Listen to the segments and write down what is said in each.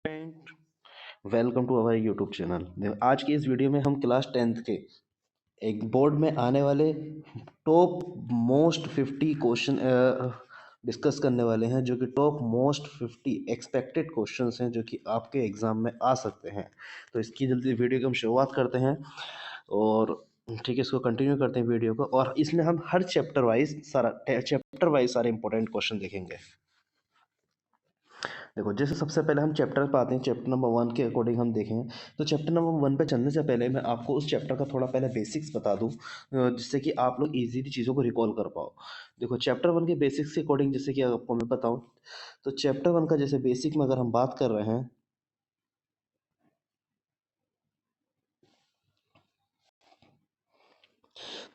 Welcome to our YouTube channel. आज की इस वीडियो में हम क्लास 10th के एक बोर्ड में आने वाले टॉप मोस्ट 50 क्वेश्चन डिस्कस करने वाले हैं, जो कि टॉप मोस्ट 50 एक्सपेक्टेड क्वेश्चंस हैं जो कि आपके एग्ज़ाम में आ सकते हैं। तो इसकी जल्दी वीडियो की हम शुरुआत करते हैं और ठीक है, इसको कंटिन्यू करते हैं वीडियो को। और इसमें हम हर चैप्टर वाइज सारे इंपॉर्टेंट क्वेश्चन देखेंगे। देखो, जैसे सबसे पहले हम चैप्टर पर आते हैं। चैप्टर नंबर 1 के अकॉर्डिंग हम देखें तो चैप्टर नंबर 1 पे चलने से पहले मैं आपको उस चैप्टर का थोड़ा पहले बेसिक्स बता दूं, जिससे कि आप लोग इजीली चीज़ों को रिकॉल कर पाओ। देखो, चैप्टर 1 के बेसिक्स के अकॉर्डिंग जैसे कि आपको मैं बताऊं, तो चैप्टर 1 का जैसे बेसिक में अगर हम बात कर रहे हैं,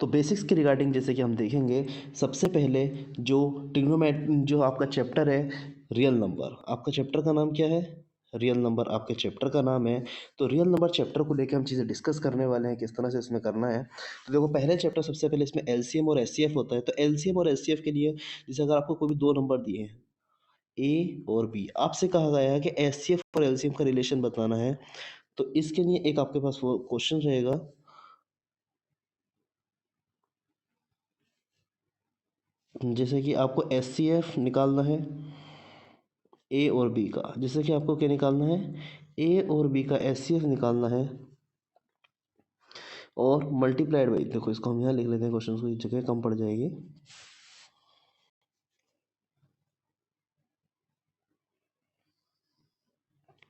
तो बेसिक्स के रिगार्डिंग जैसे कि हम देखेंगे, सबसे पहले जो ट्रिग्नोमेट जो आपका चैप्टर है, रियल नंबर। आपका चैप्टर का नाम क्या है? रियल नंबर आपके चैप्टर का नाम है। तो रियल नंबर चैप्टर को लेकर हम चीज़ें डिस्कस करने वाले हैं, किस तरह से इसमें करना है। तो देखो, पहले चैप्टर सबसे पहले इसमें एलसीएम और एचसीएफ होता है। तो एलसीएम और एचसीएफ के लिए जैसे अगर आपको कोई भी दो नंबर दिए हैं, ए और बी, आपसे कहा गया है कि एचसीएफ और एलसीएम का रिलेशन बताना है। तो इसके लिए एक आपके पास वो क्वेश्चन रहेगा, जैसे कि आपको एच सी एफ निकालना है ए और बी का। जैसे कि आपको क्या निकालना है? ए और बी का एच सी एफ निकालना है और मल्टीप्लाइड बाई, देखो इसको हम यहाँ लिख लेते हैं, क्वेश्चन को जगह कम पड़ जाएगी।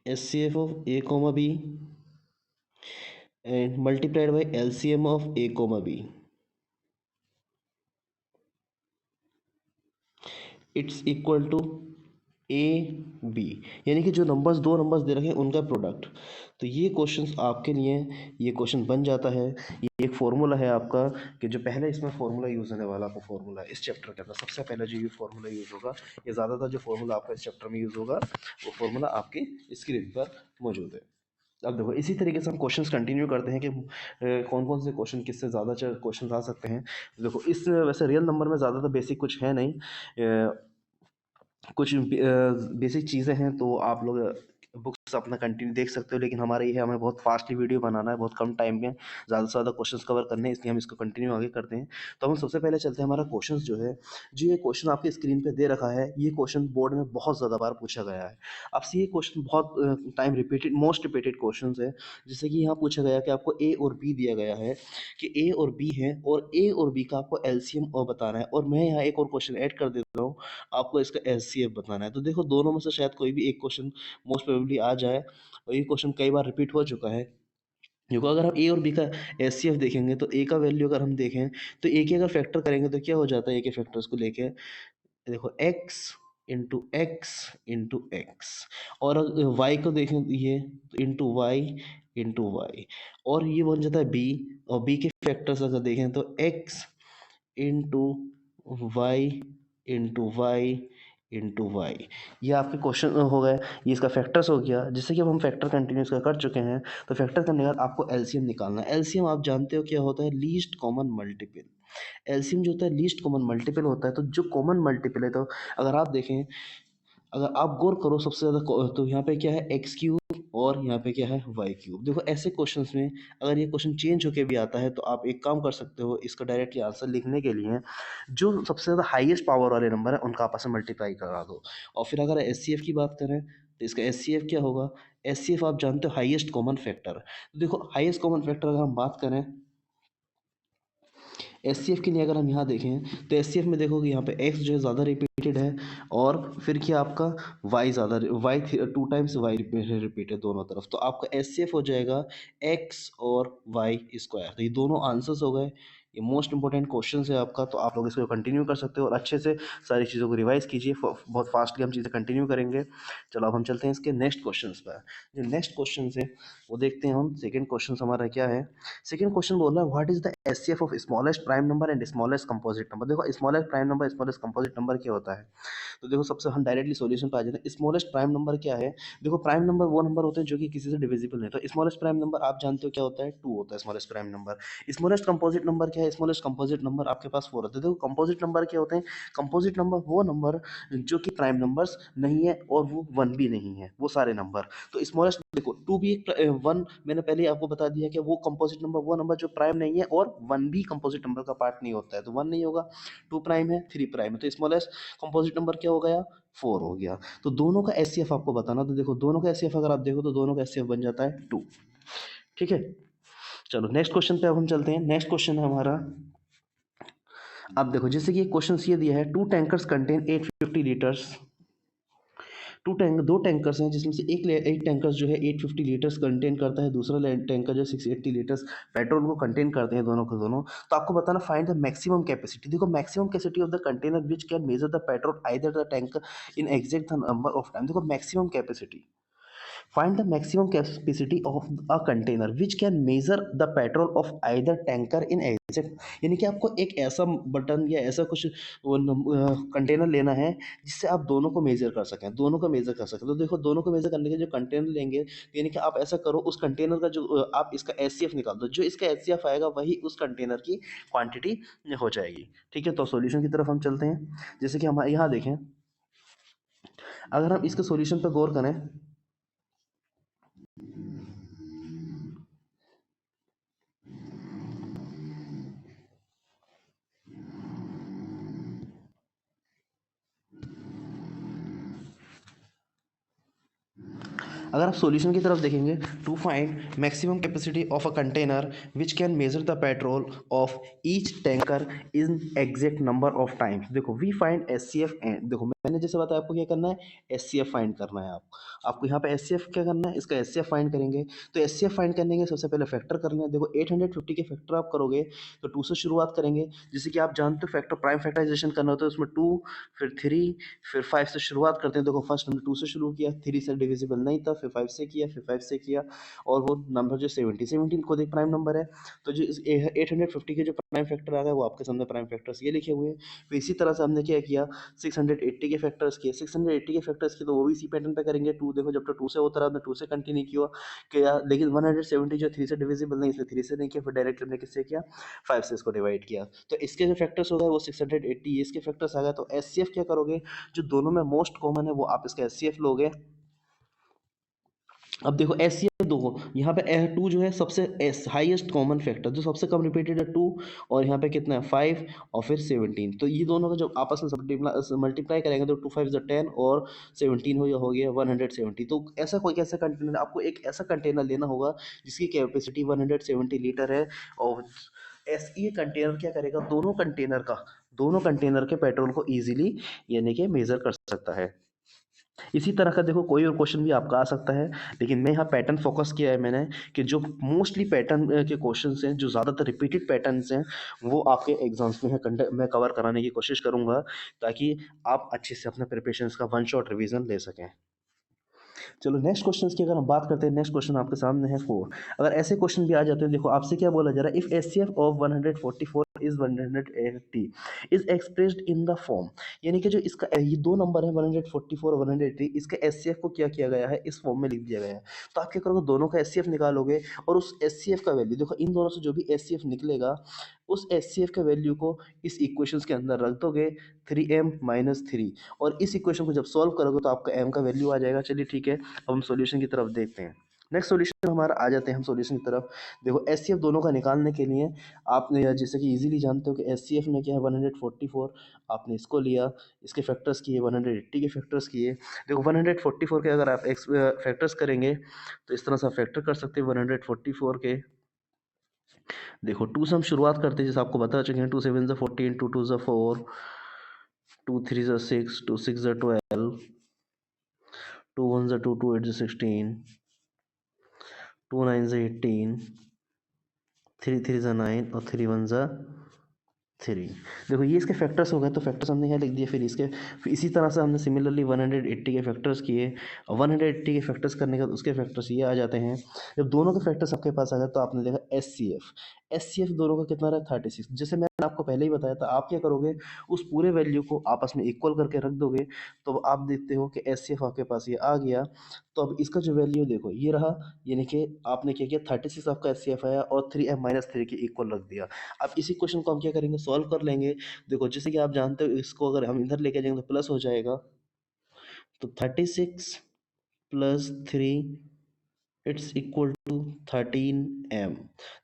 H C F of A comma B and multiplied by L C M of A comma B, it's equal to A B, यानी कि जो नंबर्स दो नंबर्स दे रखे हैं उनका प्रोडक्ट। तो ये क्वेश्चंस आपके लिए ये क्वेश्चन बन जाता है। ये एक फॉर्मूला है आपका, कि जो पहले इसमें फॉर्मूला यूज़ होने वाला आपका फॉर्मूला है इस चैप्टर के अंदर। सबसे पहले जो ये फॉर्मूला यूज़ होगा, ये ज़्यादातर जो फॉर्मूला आपका इस चैप्टर में यूज़ होगा, वो फॉर्मूला आपकी स्क्रीन पर मौजूद है। अब देखो, इसी तरीके से हम क्वेश्चंस कंटिन्यू करते हैं कि कौन कौन से क्वेश्चन किससे ज़्यादा क्वेश्चन आ सकते हैं। देखो, इस वैसे रियल नंबर में ज़्यादातर बेसिक कुछ है नहीं, कुछ बेसिक चीज़ें हैं, तो आप लोग बुक्स अपना कंटिन्यू देख सकते हो। लेकिन हमारा ये है, हमें बहुत फास्टली वीडियो बनाना है, बहुत कम टाइम में ज़्यादा से ज़्यादा क्वेश्चंस कवर करने हैं, इसलिए हम इसको कंटिन्यू आगे करते हैं। तो हम सबसे पहले चलते हैं, हमारा क्वेश्चंस जो है, जो ये क्वेश्चन आपकी स्क्रीन पे दे रखा है, ये क्वेश्चन बोर्ड में बहुत ज़्यादा बार पूछा गया है। आपसे ये क्वेश्चन बहुत time repeated, most repeated question है। जैसे कि यहाँ पूछा गया कि आपको ए और बी दिया गया है, कि ए और बी है और ए और बी का आपको एलसीएम और बताना है। और मैं यहाँ एक और क्वेश्चन ऐड कर देता हूँ, आपको इसका एचसीएफ बताना है। तो देखो, दोनों में से शायद कोई भी एक क्वेश्चन मोस्ट प्रोबेबली आ जाए, और ये क्वेश्चन कई बार रिपीट हो चुका है। देखो, अगर हम ए और बी का एचसीएफ देखेंगे, तो ए का वैल्यू अगर हम देखें, तो ए के अगर फैक्टर करेंगे तो क्या हो जाता है? ए के फैक्टर्स को लेके देखो, एक्स और वाई को देखें तो ये इंटू वाई, और ये बन जाता है बी। और बी के फैक्टर्स अगर देखें तो X into Y into Y into Y. ये आपके क्वेश्चन हो गए, ये इसका फैक्टर्स हो गया। जिससे कि अब हम फैक्टर कंटिन्यूस का कर चुके हैं, तो फैक्टर करने के बाद आपको एलसीएम निकालना है। एलसीएम आप जानते हो क्या होता है? Least common multiple. एलसीएम जो होता है लीस्ट कॉमन मल्टीपल होता है। तो जो कॉमन मल्टीपल है, तो अगर आप देखें, अगर आप गौर करो, सबसे ज़्यादा तो यहाँ पे क्या है? एक्स क्यूब, और यहाँ पे क्या है? Y cube. देखो, ऐसे क्वेश्चंस में अगर ये क्वेश्चन चेंज होके भी आता है, तो आप एक काम कर सकते हो, इसका डायरेक्टली आंसर लिखने के लिए जो सबसे ज़्यादा हाईएस्ट पावर वाले नंबर है उनका आपस में मल्टीप्लाई करा दो। और फिर अगर एच की बात करें, तो इसका एच क्या होगा? एच आप जानते हो, हाईएस्ट कॉमन फैक्टर। देखो, हाईएस्ट कॉमन फैक्टर अगर हम बात करें एचसीएफ के लिए, अगर हम यहाँ देखें, तो एचसीएफ में देखोगे यहाँ पे एक्स जो है ज़्यादा रिपीटेड है, और फिर क्या आपका वाई ज़्यादा, वाई 2 टाइम्स वाई रिपीट है दोनों तरफ। तो आपका एचसीएफ हो जाएगा एक्स और वाई स्क्वायर। तो ये दोनों आंसर्स हो गए। ये मोस्ट इंपॉर्टेंट क्वेश्चन है आपका, तो आप लोग इसको कंटिन्यू कर सकते हो और अच्छे से सारी चीज़ों को रिवाइज कीजिए। बहुत फास्टली हम चीज़ें कंटिन्यू करेंगे। चलो, अब हम चलते हैं इसके नेक्स्ट क्वेश्चन पर। जो नेक्स्ट क्वेश्चन है वो देखते हैं हम। सेकेंड क्वेश्चन हमारा क्या है? सेकंड क्वेश्चन बोल रहा है, what is the HCF of smallest prime number and smallest composite number. देखो, smallest prime number, smallest composite number क्या होता है? तो देखो, सबसे हम डायरेक्टली सॉल्यूशन पे आ जाते हैं। स्मॉलेस्ट प्राइम नंबर क्या है? देखो, प्राइम नंबर वो नंबर होते हैं जो कि किसी से डिविजिबल नहीं। तो स्मॉलेस्ट प्राइम नंबर आप जानते हो क्या होता है? 2 होता है smallest prime number. Smallest composite number क्या है स्मॉलेस्ट कंपोजिट नंबर, आपके पास 4 होते हैं। देखो कंपोजिट नंबर क्या होते हैं, कंपोजिट नंबर वो नंबर जो कि प्राइम नंबर्स नहीं है और वो 1 भी नहीं है, वो सारे नंबर। तो स्मॉलेस्ट देखो 2 भी 1, मैंने पहले ही आपको बता दिया कि वो कंपोजिट नंबर वो नंबर जो प्राइम नहीं है और 1 भी कंपोजिट नंबर का पार्ट नहीं होता है, तो 1 नहीं होगा, 2 प्राइम है, 3 प्राइम है, तो स्मॉलेस्ट कंपोजिट नंबर क्या हो गया, 4 हो गया। तो दोनों का एचसीएफ आपको बताना, तो देखो दोनों का एचसीएफ अगर आप देखो तो दोनों का एचसीएफ बन जाता है 2। ठीक है, चलो नेक्स्ट क्वेश्चन पे अब हम चलते हैं। नेक्स्ट क्वेश्चन है हमारा, अब देखो जैसे कि क्वेश्चन ये दिया है, 2 टैंकर्स कंटेन 850 लीटर्स। दो टैंकर्स हैं जिसमें से एक टैंकर जो है 850 लीटर्स कंटेन करता है, दूसरा टैंकर जो 680 लीटर्स पेट्रोल को कंटेन करते हैं, दोनों को दोनों। तो आपको बताना फाइंड द मैक्सिमम कैपेसिटी। देखो maximum capacity of the container which can measure the petrol either the tanker in exact number of time. देखो maximum capacity, find the maximum capacity of a container which can measure the petrol of either tanker in exact। यानी कि आपको एक ऐसा button या ऐसा कुछ वो कंटेनर लेना है जिससे आप दोनों को मेजर कर सकें, दोनों को मेजर कर सकें। तो देखो दोनों को मेजर करने के जो कंटेनर लेंगे, यानी कि आप ऐसा करो उस कंटेनर का जो आप इसका एचसीएफ निकाल दो, जो इसका एचसीएफ आएगा वही उस कंटेनर की क्वांटिटी हो जाएगी। ठीक है, तो सॉल्यूशन की तरफ हम चलते हैं। जैसे कि हम यहाँ देखें, अगर हम इसके सॉल्यूशन पर गौर करें, अगर आप सॉल्यूशन की तरफ देखेंगे, to find maximum capacity of a container which can measure the petrol of each tanker in exact number of times. देखो we find S C F and, देखो मैंने जैसे बताया आपको क्या करना है, एस सी एफ फाइंड करना है। आपको यहाँ पे एस सी एफ क्या करना है, इसका एस सी एफ फाइंड करेंगे। तो एस सी एफ फाइंड करने के सबसे पहले फैक्टर करना है। देखो 850 के फैक्टर आप करोगे तो 2 से शुरुआत करेंगे, जैसे कि आप जानते हो फैक्टर प्राइम फैक्टराइजेशन करना होता है, उसमें 2 फिर 3 फिर 5 से शुरुआत करते हैं। देखो फर्स्ट हमने 2 से शुरू किया, 3 से डिविजिबल नहीं था, फिर 5 से किया, फिर 5 से किया, और वो नंबर जो 17 खुद एक प्राइम नंबर है। तो जो 850 के जो प्राइम फैक्टर आ गए वो आपके सामने प्राइम फैक्टर्स ये लिखे हुए हैं। फिर इसी तरह से हमने क्या किया, 680 के फैक्टर्स किए, 680 के फैक्टर्स किए तो वो भी इसी पैटर्न पे करेंगे। 2 देखो जब तक 2 से होता रहा हमने 2 से कंटिन्यू किया, लेकिन 170 जो 3 से डिविजिबल नहीं, इसलिए 3 से नहीं किया, फिर डायरेक्ट हमने किससे किया, 5 से इसको डिवाइड किया। तो इसके जो फैक्टर्स हो गए वो 680, इसके फैक्टर्स आ गए। तो एस क्या करोगे, जो दोनों में मोस्ट कॉमन है वो आप इसका एच लोगे। अब देखो एस सी एफ दो, यहाँ पे 2 जो है सबसे हाईएस्ट कॉमन फैक्टर, जो सबसे कम रिपीटेड है 2, और यहाँ पे कितना है 5 और फिर 17। तो ये दोनों का जब आपस में मल्टीप्लाई करेंगे तो 2 5 10 और 17 हो गया 170। तो ऐसा कोई कैसा कंटेनर, आपको एक ऐसा कंटेनर लेना होगा जिसकी कैपेसिटी 170 लीटर है। और एस ये कंटेनर क्या करेगा, दोनों कंटेनर के पेट्रोल को ईजिली यानी कि मेजर कर सकता है। इसी तरह का देखो कोई और क्वेश्चन भी आपका आ सकता है, लेकिन मैं यहाँ पैटर्न फोकस किया है मैंने, कि जो मोस्टली पैटर्न के क्वेश्चंस हैं, जो ज़्यादातर रिपीटेड पैटर्न्स हैं, वो आपके एग्जाम्स में है, मैं कवर कराने की कोशिश करूँगा, ताकि आप अच्छे से अपने प्रिपरेशंस का वन शॉट रिवीजन ले सकें। चलो नेक्स्ट क्वेश्चन की अगर हम बात करते हैं, नेक्स्ट क्वेश्चन आपके सामने है 4। अगर ऐसे क्वेश्चन भी आ जाते हैं, देखो आपसे क्या बोला जा रहा है, if H C F of 144 is 180 is expressed in the form. यानी कि जो इसका ये दो नंबर है 144 और 180, इसका एच सी एफ को क्या किया गया है, इस फॉर्म में लिख दिया गया है। तो आप क्या करोगे, दोनों का एच सी एफ निकालोगे, और उस एच सी एफ का वैल्यू देखो, इन दोनों से जो भी एच सी एफ निकलेगा उस एच सी एफ के वैल्यू को इस इक्वेशंस के अंदर रख दोगे, 3m माइनस 3, और इस इक्वेशन को जब सॉल्व करोगे तो आपका m का वैल्यू आ जाएगा। चलिए ठीक है, अब हम सॉल्यूशन की तरफ देखते हैं। नेक्स्ट सॉल्यूशन हमारा आ जाते हैं हम सॉल्यूशन की तरफ। देखो एच दोनों का निकालने के लिए आपने जैसे कि इजीली जानते हो कि एच में क्या है 144, आपने इसको लिया, इसके फैक्टर्स किए, 180 के फैक्टर्स किए। देखो 144 के अगर आप फैक्टर्स करेंगे तो इस तरह से आप फैक्टर कर सकते हैं 144 के। देखो 2 से हम शुरुआत करते हैं, जैसे आपको बता चुके हैं, 2 7 14, 2 2 4, 2 3 6, 2 6 12, 2 1 2 2 8 16, 2 9 18, 3 3 9 और 3 1 3। देखो ये इसके फैक्टर्स हो गए, तो फैक्टर्स हमने यहाँ लिख दिए। फिर इसी तरह से हमने सिमिलरली 180 के फैक्टर्स किए, और 180 के फैक्टर्स करने के बाद उसके फैक्टर्स ये आ जाते हैं। जब दोनों के फैक्टर्स आपके पास आ गए तो आपने देखा एच सी एफ दोनों का कितना रहा 36। जैसे मैंने आपको पहले ही बताया था, आप क्या करोगे, उस पूरे वैल्यू को आपस में इक्वल करके रख दोगे, तो आप देखते हो कि एच सी एफ आपके पास ये आ गया। तो अब इसका जो वैल्यू देखो ये रहा, यानी कि आपने क्या किया, 36 आपका एच सी एफ आया और 3m-3 के इक्वल रख दिया। अब इसी क्वेश्चन को हम क्या करेंगे, सॉल्व कर लेंगे। देखो जैसे कि आप जानते हो, इसको अगर हम इधर लेके जाएंगे तो प्लस हो जाएगा, तो 36 plus 3 it's equal to 13m।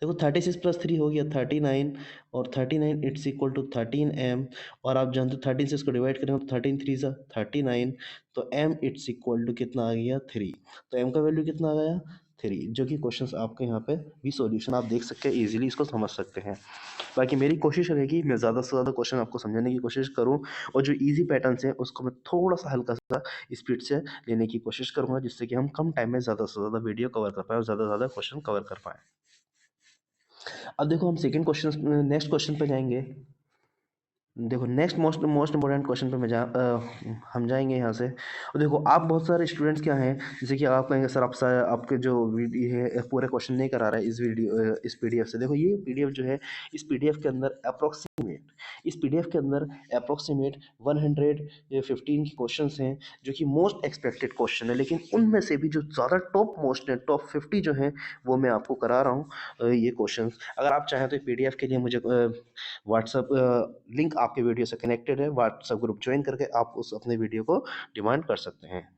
देखो 36 प्लस 3 हो गया 39, और 39 इट्स इक्वल टू 13m। और आप जानते हो 13 से इसको डिवाइड करेंगे तो 13 3 सा 39, तो m इट्स इक्वल टू कितना आ गया 3। तो m का वैल्यू कितना आ गया 3, जो कि क्वेश्चन आपके यहाँ पे भी सॉल्यूशन आप देख सकते हैं, इजीली इसको समझ सकते हैं। बाकी मेरी कोशिश रहेगी मैं ज़्यादा से ज़्यादा क्वेश्चन आपको समझाने की कोशिश करूँ, और जो इजी पैटर्न्स हैं उसको मैं थोड़ा सा हल्का सा स्पीड से लेने की कोशिश करूँगा, जिससे कि हम कम टाइम में ज़्यादा से ज़्यादा वीडियो कवर कर पाएँ और ज़्यादा से ज़्यादा क्वेश्चन कवर कर पाएँ। अब देखो हम सेकंड क्वेश्चन, नेक्स्ट क्वेश्चन पे जाएंगे। देखो next most most important question पे हम जाएंगे यहाँ से। और देखो आप बहुत सारे स्टूडेंट्स क्या हैं, जैसे कि आप कहेंगे सर आपके जो वीडियो है पूरे क्वेश्चन नहीं करा रहा है इस पीडीएफ से। देखो ये पीडीएफ जो है, इस पीडीएफ के अंदर अप्रोक्सीमेट 115 के क्वेश्चंस हैं, जो कि मोस्ट एक्सपेक्टेड क्वेश्चन है। लेकिन उनमें से भी जो ज़्यादा टॉप मोस्ट है, टॉप 50 जो हैं, वो मैं आपको करा रहा हूँ ये क्वेश्चंस। अगर आप चाहें तो पीडीएफ के लिए मुझे व्हाट्सअप लिंक आपके वीडियो से कनेक्टेड है, व्हाट्सअप ग्रुप ज्वाइन करके आप उस अपने वीडियो को डिमांड कर सकते हैं।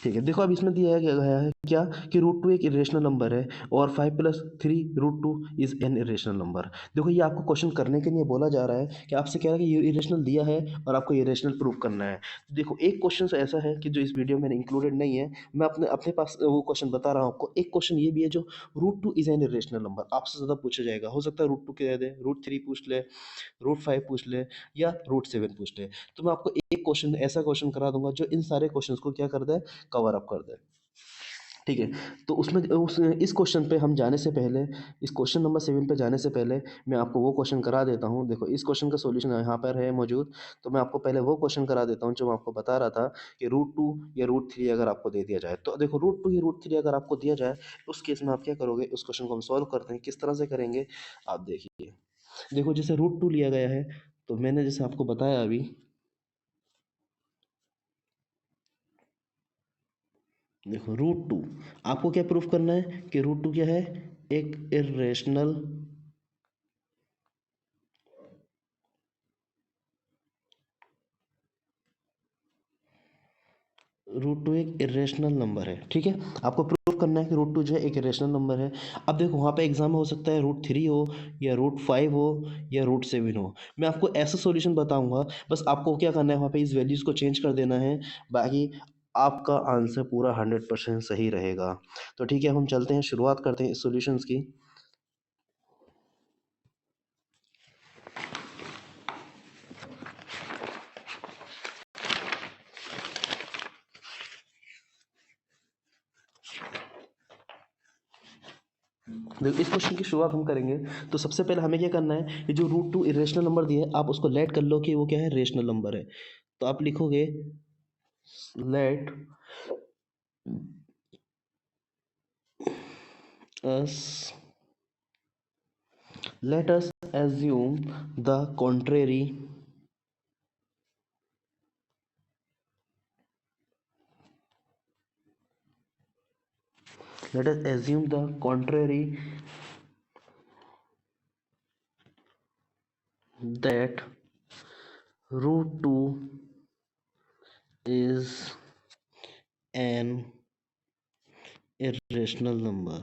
ठीक है, देखो अब इसमें दिया गया है क्या, कि रूट टू एक इरेशनल नंबर है और 5+3 root two is an irrational number. देखो ये आपको क्वेश्चन करने के लिए बोला जा रहा है, कि आपसे कह रहा है कि ये इरेशनल दिया है और आपको इरेशनल प्रूव करना है। देखो एक क्वेश्चन ऐसा है कि जो इस वीडियो में इंक्लूडेड नहीं है, मैं अपने अपने पास वो क्वेश्चन बता रहा हूँ आपको। एक क्वेश्चन ये भी है जो root two is an irrational number आपसे ज़्यादा पूछा जाएगा। हो सकता है रूट टू के दे, रूट थ्री पूछ ले, रूट फाइव पूछ ले, या रूट सेवन पूछ ले। तो मैं आपको एक क्वेश्चन ऐसा क्वेश्चन करा दूंगा जो इन सारे क्वेश्चंस को क्या कर दे, कवर अप कर दे। ठीक है, तो उसमें इस क्वेश्चन पे हम जाने से पहले, इस क्वेश्चन नंबर 7 पे जाने से पहले मैं आपको वो क्वेश्चन करा देता हूँ। देखो इस क्वेश्चन का सॉल्यूशन यहाँ पर है मौजूद, तो मैं आपको पहले वो क्वेश्चन करा देता हूँ जो मैं आपको बता रहा था, कि रूट टू या रूट थ्री अगर आपको दे दिया जाए। तो देखो रूट टू या रूट थ्री अगर आपको दिया जाए, उस केस में आप क्या करोगे, उस क्वेश्चन को हम सॉल्व करते हैं। किस तरह से करेंगे आप देखिए। देखो जैसे रूट टू लिया गया है, तो मैंने जैसे आपको बताया अभी, देखो रूट टू आपको क्या प्रूफ करना है, कि रूट टू क्या है, एक इरेशनल, रूट टू एक इरेशनल नंबर है। ठीक है, आपको प्रूफ करना है कि रूट टू जो है एक इरेशनल नंबर है। अब देखो वहाँ पे एग्जाम में हो सकता है रूट थ्री हो, या रूट फाइव हो, या रूट सेवन हो। मैं आपको ऐसा सॉल्यूशन बताऊंगा, बस आपको क्या करना है, वहाँ पे इस वैल्यूज़ को चेंज कर देना है, बाकी आपका आंसर पूरा 100% सही रहेगा। तो ठीक है, हम चलते हैं, शुरुआत करते हैं इस सॉल्यूशंस की। देखो इस क्वेश्चन की शुरुआत हम करेंगे, तो सबसे पहले हमें क्या करना है, ये जो रूट टू इरेशनल नंबर दिया है, आप उसको लेट कर लो कि वो क्या है, रेशनल नंबर है। तो आप लिखोगे let us let us assume the contrary, let us assume the contrary, that root 2 is an irrational number.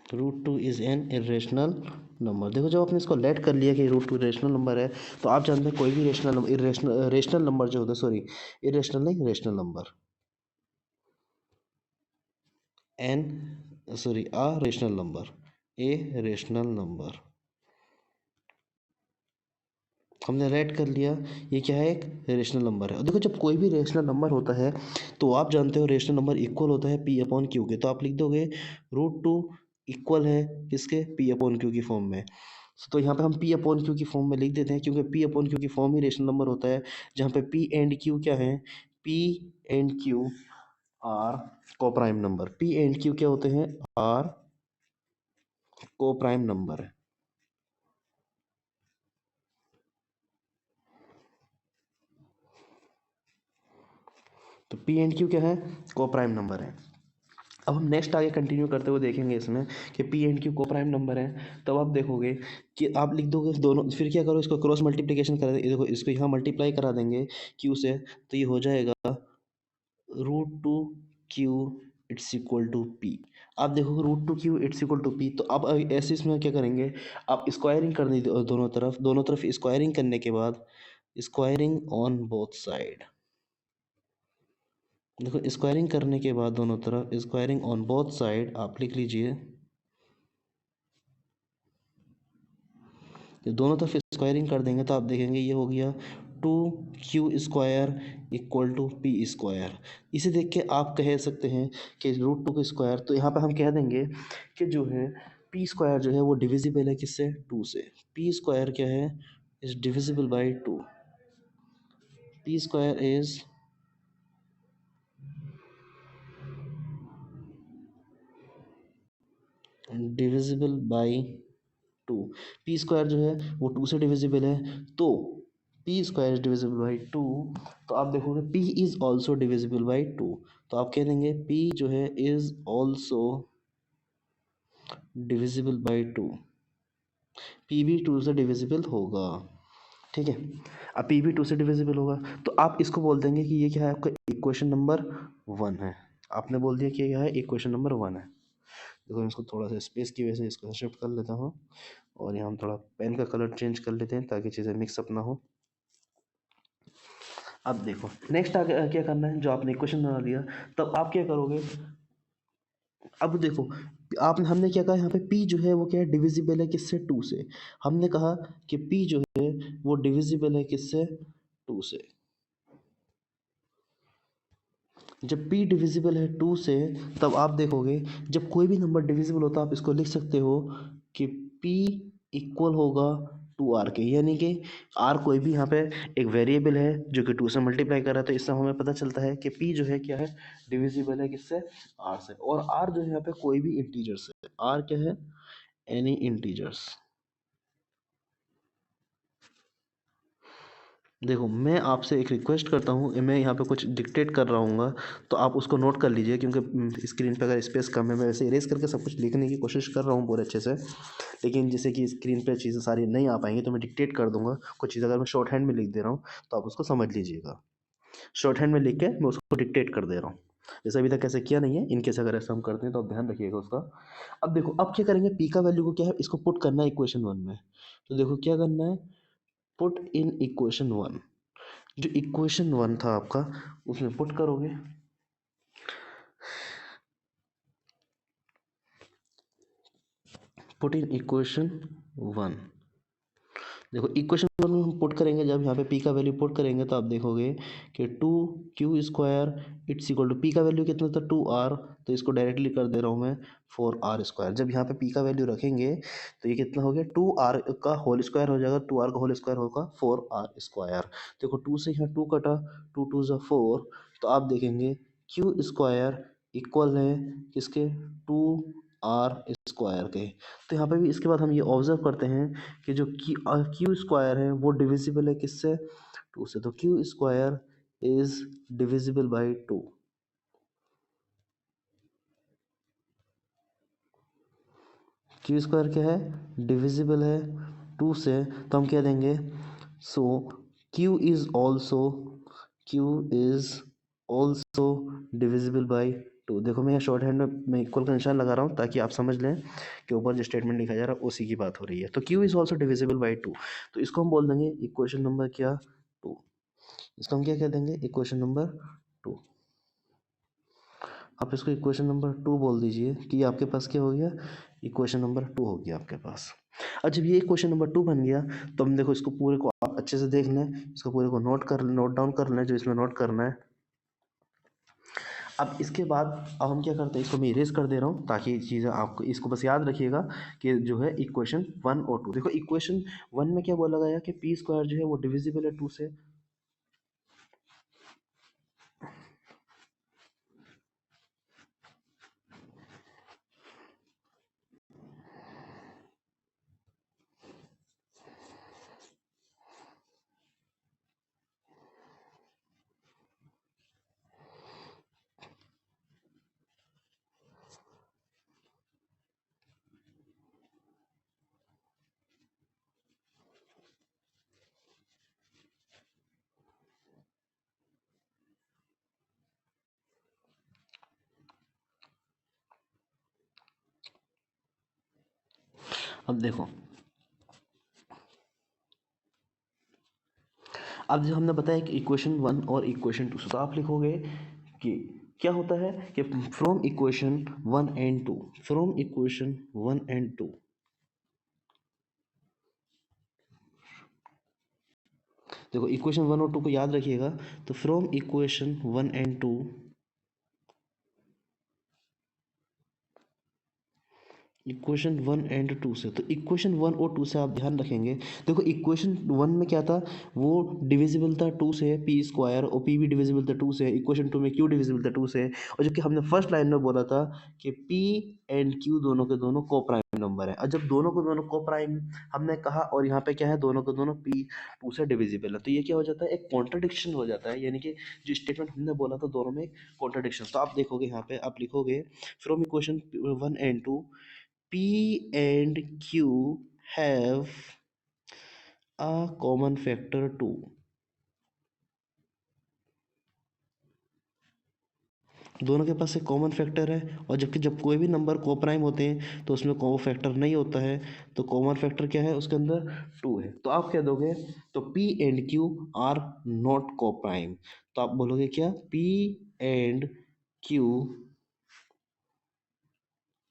Root two is an irrational number. देखो जब आपने इसको लेट कर लिया कि रूट टू रेशनल नंबर है, तो आप जानते हैं कोई भी रेशनल नंबर, रेशनल नंबर जो होता है, सॉरी इरेशनल नहीं, rational number, an sorry a rational number, a rational number, हमने राइट कर लिया, ये क्या है, एक रेशनल नंबर है। और देखो जब कोई भी रेशनल नंबर होता है तो आप जानते हो रेशनल नंबर इक्वल होता है पी अपॉन क्यू के, तो आप लिख दोगे रूट टू इक्वल है किसके, पी अपॉन क्यू की फॉर्म में। तो यहाँ पे हम पी अपॉन क्यू की फॉर्म में लिख देते हैं, क्योंकि पी अपॉन क्यू की फॉर्म ही रेशनल नंबर होता है, जहाँ पे पी एंड क्यू क्या है, पी एंड क्यू आर को prime number, P and Q क्या होते हैं, आर को प्राइम नंबर है। तो पी एंड क्यू क्या है, को प्राइम नंबर है। अब हम नेक्स्ट आगे कंटिन्यू करते हुए देखेंगे इसमें कि पी एंड क्यू को प्राइम नंबर है। तब आप देखोगे कि आप लिख दोगे दोनों, फिर क्या करो, इसको क्रॉस मल्टीप्लिकेशन कर देंगे, देखो इसको यहाँ मल्टीप्लाई करा देंगे क्यू से, तो ये हो जाएगा root two Q it's equal to P. आप देखोगे root two Q it's equal to P, तो अब ऐसे इसमें क्या करेंगे, आप स्क्वायरिंग करनी दोनों तरफ स्क्वायरिंग करने के बाद स्क्वायरिंग ऑन बोथ साइड। देखो स्क्वायरिंग करने के बाद दोनों तरफ स्क्वायरिंग ऑन बोथ साइड आप लिख लीजिए, तो दोनों तरफ स्क्वायरिंग कर देंगे तो आप देखेंगे ये हो गया two Q square equal to P square. इसे देख के आप कह सकते हैं कि रूट टू का स्क्वायर, तो यहाँ पे हम कह देंगे कि जो है पी स्क्वायर जो है वो डिविजिबल है किससे, टू से। पी स्क्वायर क्या है, is divisible by to, P square is divisible by to. P square जो है वो टू से डिविजिबल है, तो P square is divisible by to. तो आप देखोगे P is also divisible by to, तो आप कह देंगे पी जो है is also divisible by to, P भी टू से डिविजिबल होगा। ठीक है, अब पी भी टू से डिविजिबल होगा, तो आप इसको बोल देंगे कि ये क्या है, आपका इक्वेशन नंबर वन है। आपने बोल दिया कि यह है इक्वेशन नंबर वन है। देखो मैं इसको थोड़ा सा स्पेस की वजह से इसको शिफ्ट कर लेता हूँ, और यहाँ हम थोड़ा पेन का कलर चेंज कर लेते हैं ताकि चीज़ें मिक्सअप ना हो। अब देखो नेक्स्ट आगे क्या करना है, जो आपने इक्वेशन बना दिया तब आप क्या करोगे, अब देखो आपने हमने क्या कहा यहाँ पे p जो है वो क्या है, डिविजिबल है किससे, टू से। हमने कहा कि p जो है वो डिविजिबल है किससे, टू से। जब p डिविजिबल है टू से, तब आप देखोगे जब कोई भी नंबर डिविजिबल होता है आप इसको लिख सकते हो कि p इक्वल होगा टू आर के, यानी कि r कोई भी यहाँ पे एक वेरिएबल है जो कि टू से मल्टीप्लाई कर रहा है, तो इससे हमें पता चलता है कि p जो है क्या है, डिविजिबल है किससे, r से। और r जो है यहाँ पे कोई भी इंटीजर से, r क्या है, एनी इंटीजर्स। देखो मैं आपसे एक रिक्वेस्ट करता हूँ, मैं यहाँ पे कुछ डिक्टेट कर रहा हूँ, तो आप उसको नोट कर लीजिए, क्योंकि स्क्रीन पे अगर स्पेस कम है, मैं वैसे इरेज करके सब कुछ लिखने की कोशिश कर रहा हूँ पूरे अच्छे से, लेकिन जैसे कि स्क्रीन पे चीज़ें सारी नहीं आ पाएंगी तो मैं डिक्टेट कर दूंगा। कुछ चीज़ अगर मैं शॉर्ट हैंड में लिख दे रहा हूँ तो आप उसको समझ लीजिएगा। शॉर्ट हैंड में लिख के मैं उसको डिक्टेट कर दे रहा हूँ, जैसे अभी तक ऐसे किया नहीं है। इनकेस अगर ऐसा हम करते हैं तो आप ध्यान रखिएगा उसका। अब देखो अब क्या करेंगे, पी का वैल्यू को क्या है, इसको पुट करना है इक्वेशन वन में। तो देखो क्या करना है, पुट इन इक्वेशन वन। जो इक्वेशन वन था आपका उसमें पुट करोगे, पुट इन इक्वेशन वन। देखो इक्वेशन वन में हम पुट करेंगे, जब यहाँ पे p का वैल्यू पुट करेंगे तो आप देखोगे कि two Q square it's equal to, p का वैल्यू कितना था, टू आर, तो इसको डायरेक्टली कर दे रहा हूँ मैं, फोर आर स्क्वायर। जब यहाँ पे p का वैल्यू रखेंगे तो ये कितना हो गया, टू आर का होल स्क्वायर हो जाएगा, टू आर का होल स्क्वायर होगा फोर आर स्क्वायर। देखो टू से यहाँ टू कटा, टू टू ज़ा फोर, तो आप देखेंगे क्यू स्क्वायर इक्वल है किसके, टू आर स्क्वायर के। तो यहाँ पे भी इसके बाद हम ये ऑब्जर्व करते हैं कि जो क्यू स्क्वायर है वो डिविजिबल है किससे, टू से। तो Q square is divisible by to. Q square क्या है, डिविजिबल है टू से, तो हम क्या देंगे, so q is also, q is also divisible by two. देखो मैं यहाँ शॉर्ट हैंड में मैं इक्वल का निशान लगा रहा हूँ ताकि आप समझ लें कि ऊपर जो स्टेटमेंट लिखा जा रहा है उसी की बात हो रही है। तो Q is also divisible by to, तो इसको हम बोल देंगे इक्वेशन नंबर क्या, टू। इसको हम क्या कह देंगे, इक्वेशन नंबर टू। आप इसको इक्वेशन नंबर 2 बोल दीजिए कि ये आपके पास क्या हो गया, इक्वेशन नंबर 2 हो गया आपके पास। अब जब ये क्वेश्चन नंबर 2 बन गया तो हम देखो इसको पूरे को आप अच्छे से देख लें, इसको पूरे को नोट डाउन कर लें जो इसमें नोट करना है। अब इसके बाद अब हम क्या करते हैं, इसको मैं इरेज कर दे रहा हूँ ताकि चीज़ें आपको इसको बस याद रखिएगा कि जो है इक्वेशन 1 और 2, देखो इक्वेशन 1 में क्या बोला गया कि पी स्क्वायर जो है वो डिविजिबल है 2 से। अब देखो, अब जो हमने बताया कि इक्वेशन 1 और इक्वेशन 2 तो आप लिखोगे कि क्या होता है कि from equation 1 and 2, from equation 1 and 2, देखो इक्वेशन 1 और 2 को याद रखिएगा। तो from equation 1 and 2, equation 1 and 2 से, तो इक्वेशन 1 और 2 से आप ध्यान रखेंगे। देखो इक्वेशन 1 में क्या था, वो डिविजिबल था 2 से, पी स्क्वायर, और पी भी डिविजिबल था 2 से। इक्वेशन 2 में क्यू डिविजिबल था 2 से, और जबकि हमने फर्स्ट लाइन में बोला था कि पी एंड क्यू दोनों के दोनों को प्राइम नंबर है। और जब दोनों को दोनों को प्राइम हमने कहा, और यहाँ पे क्या है, दोनों को दोनों पी 2 से डिविजिबल है, तो ये क्या हो जाता है, एक कॉन्ट्रडिक्शन हो जाता है। यानी कि जो स्टेटमेंट हमने बोला था दोनों में कॉन्ट्रडिक्शन। तो आप देखोगे यहाँ पे आप लिखोगे from equation 1 and 2, P and Q have a common factor 2। दोनों के पास एक कॉमन फैक्टर है, और जबकि जब कोई भी नंबर को प्राइम होते हैं तो उसमें कॉमन फैक्टर नहीं होता है। तो कॉमन फैक्टर क्या है उसके अंदर, 2 है। तो आप क्या दोगे, तो P and Q are not coprime. तो आप बोलोगे क्या, P and Q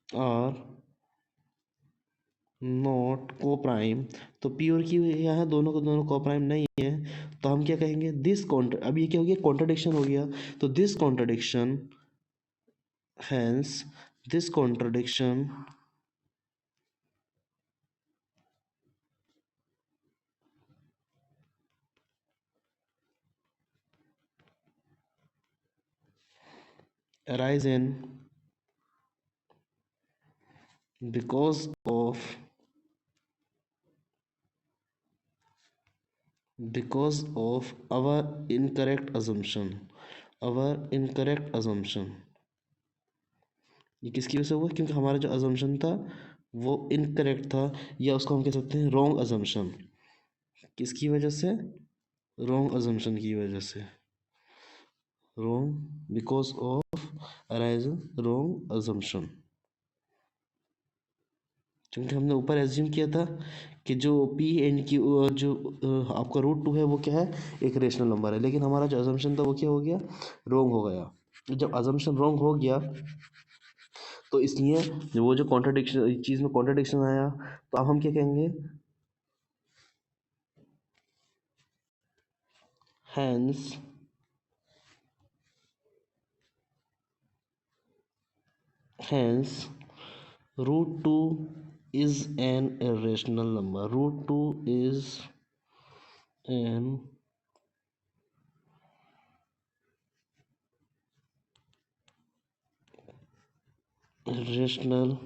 are not coprime. तो पी और क्यू यहाँ दोनों को दोनों को प्राइम नहीं है, तो हम क्या कहेंगे, दिस कॉन्ट्र, अब ये क्या हो गया, कॉन्ट्रडिक्शन हो गया। तो this contradiction, hence this contradiction arise in because of our incorrect assumption, our incorrect assumption। ये किसकी वजह से हुआ, क्योंकि हमारा जो अजम्पशन था वो इनकरेक्ट था, या उसको हम कह सकते हैं रॉन्ग अजम्पशन। किसकी वजह से, रॉन्ग अजम्पशन की वजह से, wrong because of arisen wrong assumption. क्योंकि हमने ऊपर एज्यूम किया था कि जो पी एंड क्यू जो आपका रूट 2 है वो क्या है, एक रेशनल नंबर है, लेकिन हमारा जो अजम्पशन था वो क्या हो गया, रॉन्ग हो गया। जब अजम्पशन रॉन्ग हो गया तो इसलिए वो जो कॉन्ट्रडिक्शन चीज़ में कॉन्ट्रडिक्शन आया, तो अब हम क्या कहेंगे, hence hence root 2 is an irrational number, root 2 is an irrational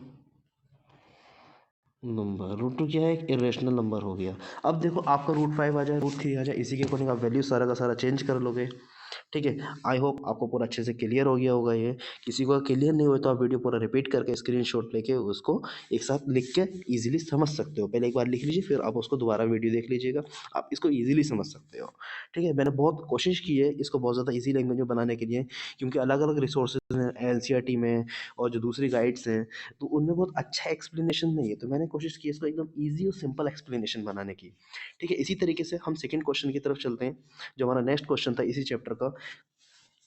number. Root 2 क्या है, एक इरेशनल नंबर हो गया। अब देखो आपका रूट 5 आ जाए, रूट 3 आ जाए, इसी के अकॉर्डिंग आप वैल्यू सारा का सारा चेंज कर लोगे। ठीक है, आई होप आपको पूरा अच्छे से क्लियर हो गया होगा। ये किसी को क्लियर नहीं हुआ तो आप वीडियो पूरा रिपीट करके स्क्रीनशॉट लेके उसको एक साथ लिख के इजीली समझ सकते हो। पहले एक बार लिख लीजिए, फिर आप उसको दोबारा वीडियो देख लीजिएगा, आप इसको इजीली समझ सकते हो। ठीक है, मैंने बहुत कोशिश की है इसको बहुत ज़्यादा ईजी लैंग्वेज में बनाने के लिए, क्योंकि अलग अलग रिसोर्सेज हैं एनसीईआरटी में और जो दूसरी गाइड्स हैं, तो उनमें बहुत अच्छा एक्सप्लेनेशन नहीं है, तो मैंने कोशिश की इसको एकदम ईजी और सिंपल एक्सप्लेनेशन बनाने की। ठीक है, इसी तरीके से हम सेकंड क्वेश्चन की तरफ चलते हैं, जो हमारा नेक्स्ट क्वेश्चन था इसी चैप्टर का।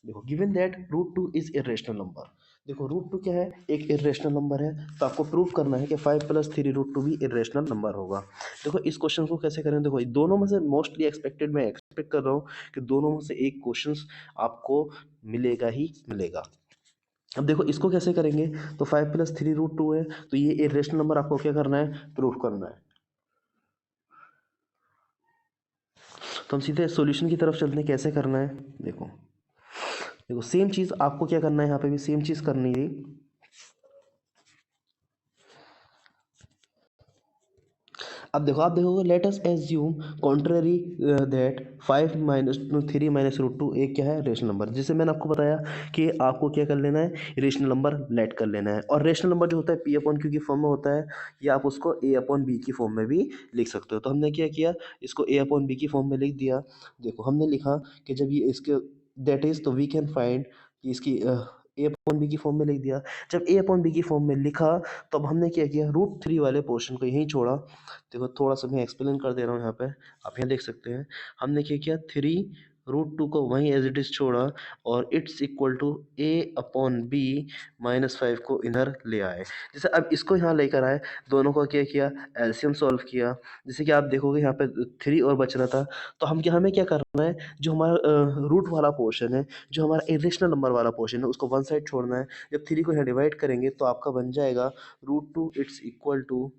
देखो, given that root 2 is irrational number, देखो रूट टू क्या है, एक इरेशनल नंबर है, तो आपको प्रूव करना है कि 5+3 √2 भी इरेशनल नंबर होगा। देखो इस क्वेश्चन को कैसे करें, देखो दोनों में से मोस्टली एक्सपेक्टेड, मैं एक्सपेक्ट कर रहा हूँ कि दोनों में से एक क्वेश्चन आपको मिलेगा ही मिलेगा। अब देखो इसको कैसे करेंगे, तो 5+3 √2 है, तो ये इरेशनल नंबर आपको क्या करना है, प्रूफ करना है। तो हम सीधे सॉल्यूशन की तरफ चलते हैं, कैसे करना है। देखो देखो सेम चीज़ आपको क्या करना है, यहाँ पे भी सेम चीज़ करनी है। अब देखो आप देखोगे, let us assume contrary that 5-3 - एक क्या है, रेशनल नंबर, जिसे मैंने आपको बताया कि आपको क्या कर लेना है, रेशनल नंबर लेट कर लेना है। और रेशनल नंबर जो होता है P/Q की फॉर्म में होता है, या आप उसको A/B की फॉर्म में भी लिख सकते हो। तो हमने क्या किया, इसको A/B की फॉर्म में लिख दिया। देखो हमने लिखा कि जब ये इसके दैट इज, तो वी कैन फाइंड कि इसकी A/B की फॉर्म में लिख दिया। जब A/B की फॉर्म में लिखा, तब हमने क्या किया, √3 वाले पोर्शन को यहीं छोड़ा। देखो थोड़ा सा मैं एक्सप्लेन कर दे रहा हूँ यहाँ पे, आप यहाँ देख सकते हैं। हमने क्या किया, 3 √2 को वहीं एज इट इज छोड़ा, और इट्स इक्वल टू A/B -5 को इधर ले आए। जैसे अब इसको यहाँ लेकर आए, दोनों को क्या किया, एलसीएम सॉल्व किया। जैसे कि आप देखोगे यहाँ पे 3 और बच रहा था, तो हमें क्या करना है, जो हमारा रूट वाला पोर्शन है, जो हमारा इरेशनल नंबर वाला पोर्शन है, उसको वन साइड छोड़ना है। जब 3 को यहाँ डिवाइड करेंगे, तो आपका बन जाएगा √2 इट्स इक्वल टू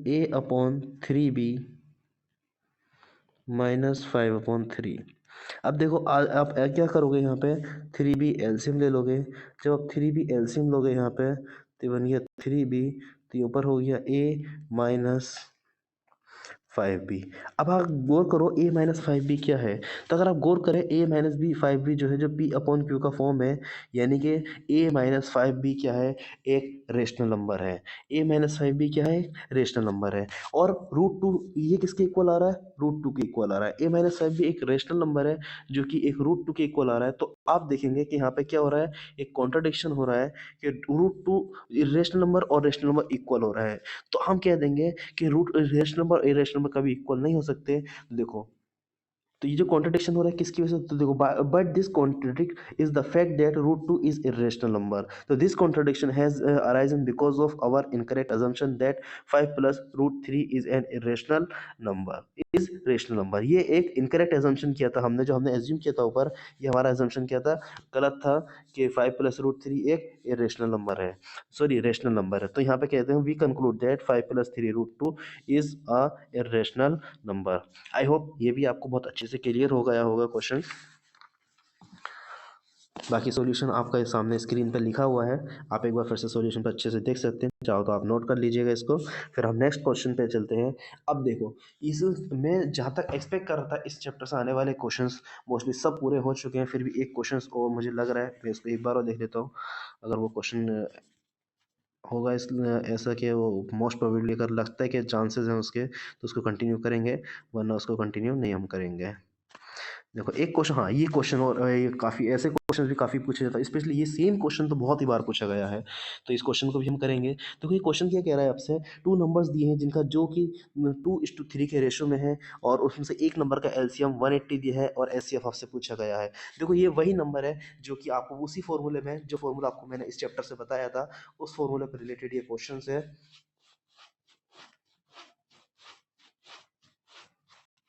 A/3B -5/3। अब देखो आप क्या करोगे, यहाँ पे 3B एलसीएम ले लोगे। जब आप 3B एलसीएम लोगे यहाँ पे, तो बन गया 3B, तो ये ऊपर हो गया A-5B। अब आप गौर करो, A-5B क्या है, तो अगर आप गौर करें, A-5B जो है, जो P/Q का फॉर्म है, यानी कि A-5B क्या है, एक रेशनल नंबर है। A-5B क्या है, रेशनल नंबर है। और √2 ये किसके इक्वल आ रहा है, √2 के इक्वल आ रहा है। A-5B एक रेशनल नंबर है, जो कि एक √2 के इक्वल आ रहा है। तो आप देखेंगे कि यहाँ पे क्या हो रहा है, एक कॉन्ट्रडिक्शन हो रहा है कि √2 रेशनल नंबर और रेशनल नंबर इक्वल हो रहा है। तो हम कह देंगे कि रूट रेशनल नंबर और इरेशनल नंबर कभी इक्वल नहीं हो सकते। देखो तो ये जो कॉन्ट्रडिक्शन हो रहा है किसकी वजह से, तो देखो but this contradict is the fact that √2 is irrational number. तो this contradiction has arisen because of our incorrect assumption that 5+√3 is an irrational number, is rational number. ये एक इनकरेक्ट assumption किया था हमने, जो हमने एज्यूम किया था ऊपर, ये हमारा assumption क्या था, गलत था, कि 5+√3 एक इरेशनल नंबर है, सॉरी रेशनल नंबर है। तो यहाँ पे कहते हैं we conclude that 5+3 √2 is a irrational number. I hope ये भी आपको बहुत अच्छे से क्लियर हो गया होगा क्वेश्चन। बाकी सॉल्यूशन आपका इस सामने स्क्रीन पर लिखा हुआ है, आप एक बार फिर से सॉल्यूशन पर अच्छे से देख सकते हैं, चाहो तो आप नोट कर लीजिएगा इसको। फिर हम नेक्स्ट क्वेश्चन पे चलते हैं। अब देखो इस, मैं जहाँ तक एक्सपेक्ट कर रहा था इस चैप्टर से आने वाले क्वेश्चंस मोस्टली सब पूरे हो चुके हैं, फिर भी एक क्वेश्चन और मुझे लग रहा है, मैं इसको एक बार और देख लेता हूँ। अगर वो क्वेश्चन होगा इस ऐसा कि वो मोस्ट प्रोबेबली अगर लगता है कि चांसेस हैं उसके, तो उसको कंटिन्यू करेंगे, वरना उसको कंटिन्यू नहीं हम करेंगे। देखो एक क्वेश्चन, हाँ ये क्वेश्चन, और ये काफ़ी ऐसे क्वेश्चन भी काफ़ी पूछे जाता है, स्पेशली ये सेम क्वेश्चन तो बहुत ही बार पूछा गया है, तो इस क्वेश्चन को भी हम करेंगे। देखो ये क्वेश्चन क्या कह रहा है आपसे, टू नंबर्स दिए हैं जिनका जो कि 2:3 के रेशो में है, और उसमें से एक नंबर का एलसीएम 180 दिया है, और एचसीएफ आपसे पूछा गया है। देखो ये वही नंबर है जो कि आपको उसी फॉर्मूले में, जो फॉर्मूला आपको मैंने इस चैप्टर से बताया था, उस फॉर्मूले पर रिलेटेड ये क्वेश्चन है,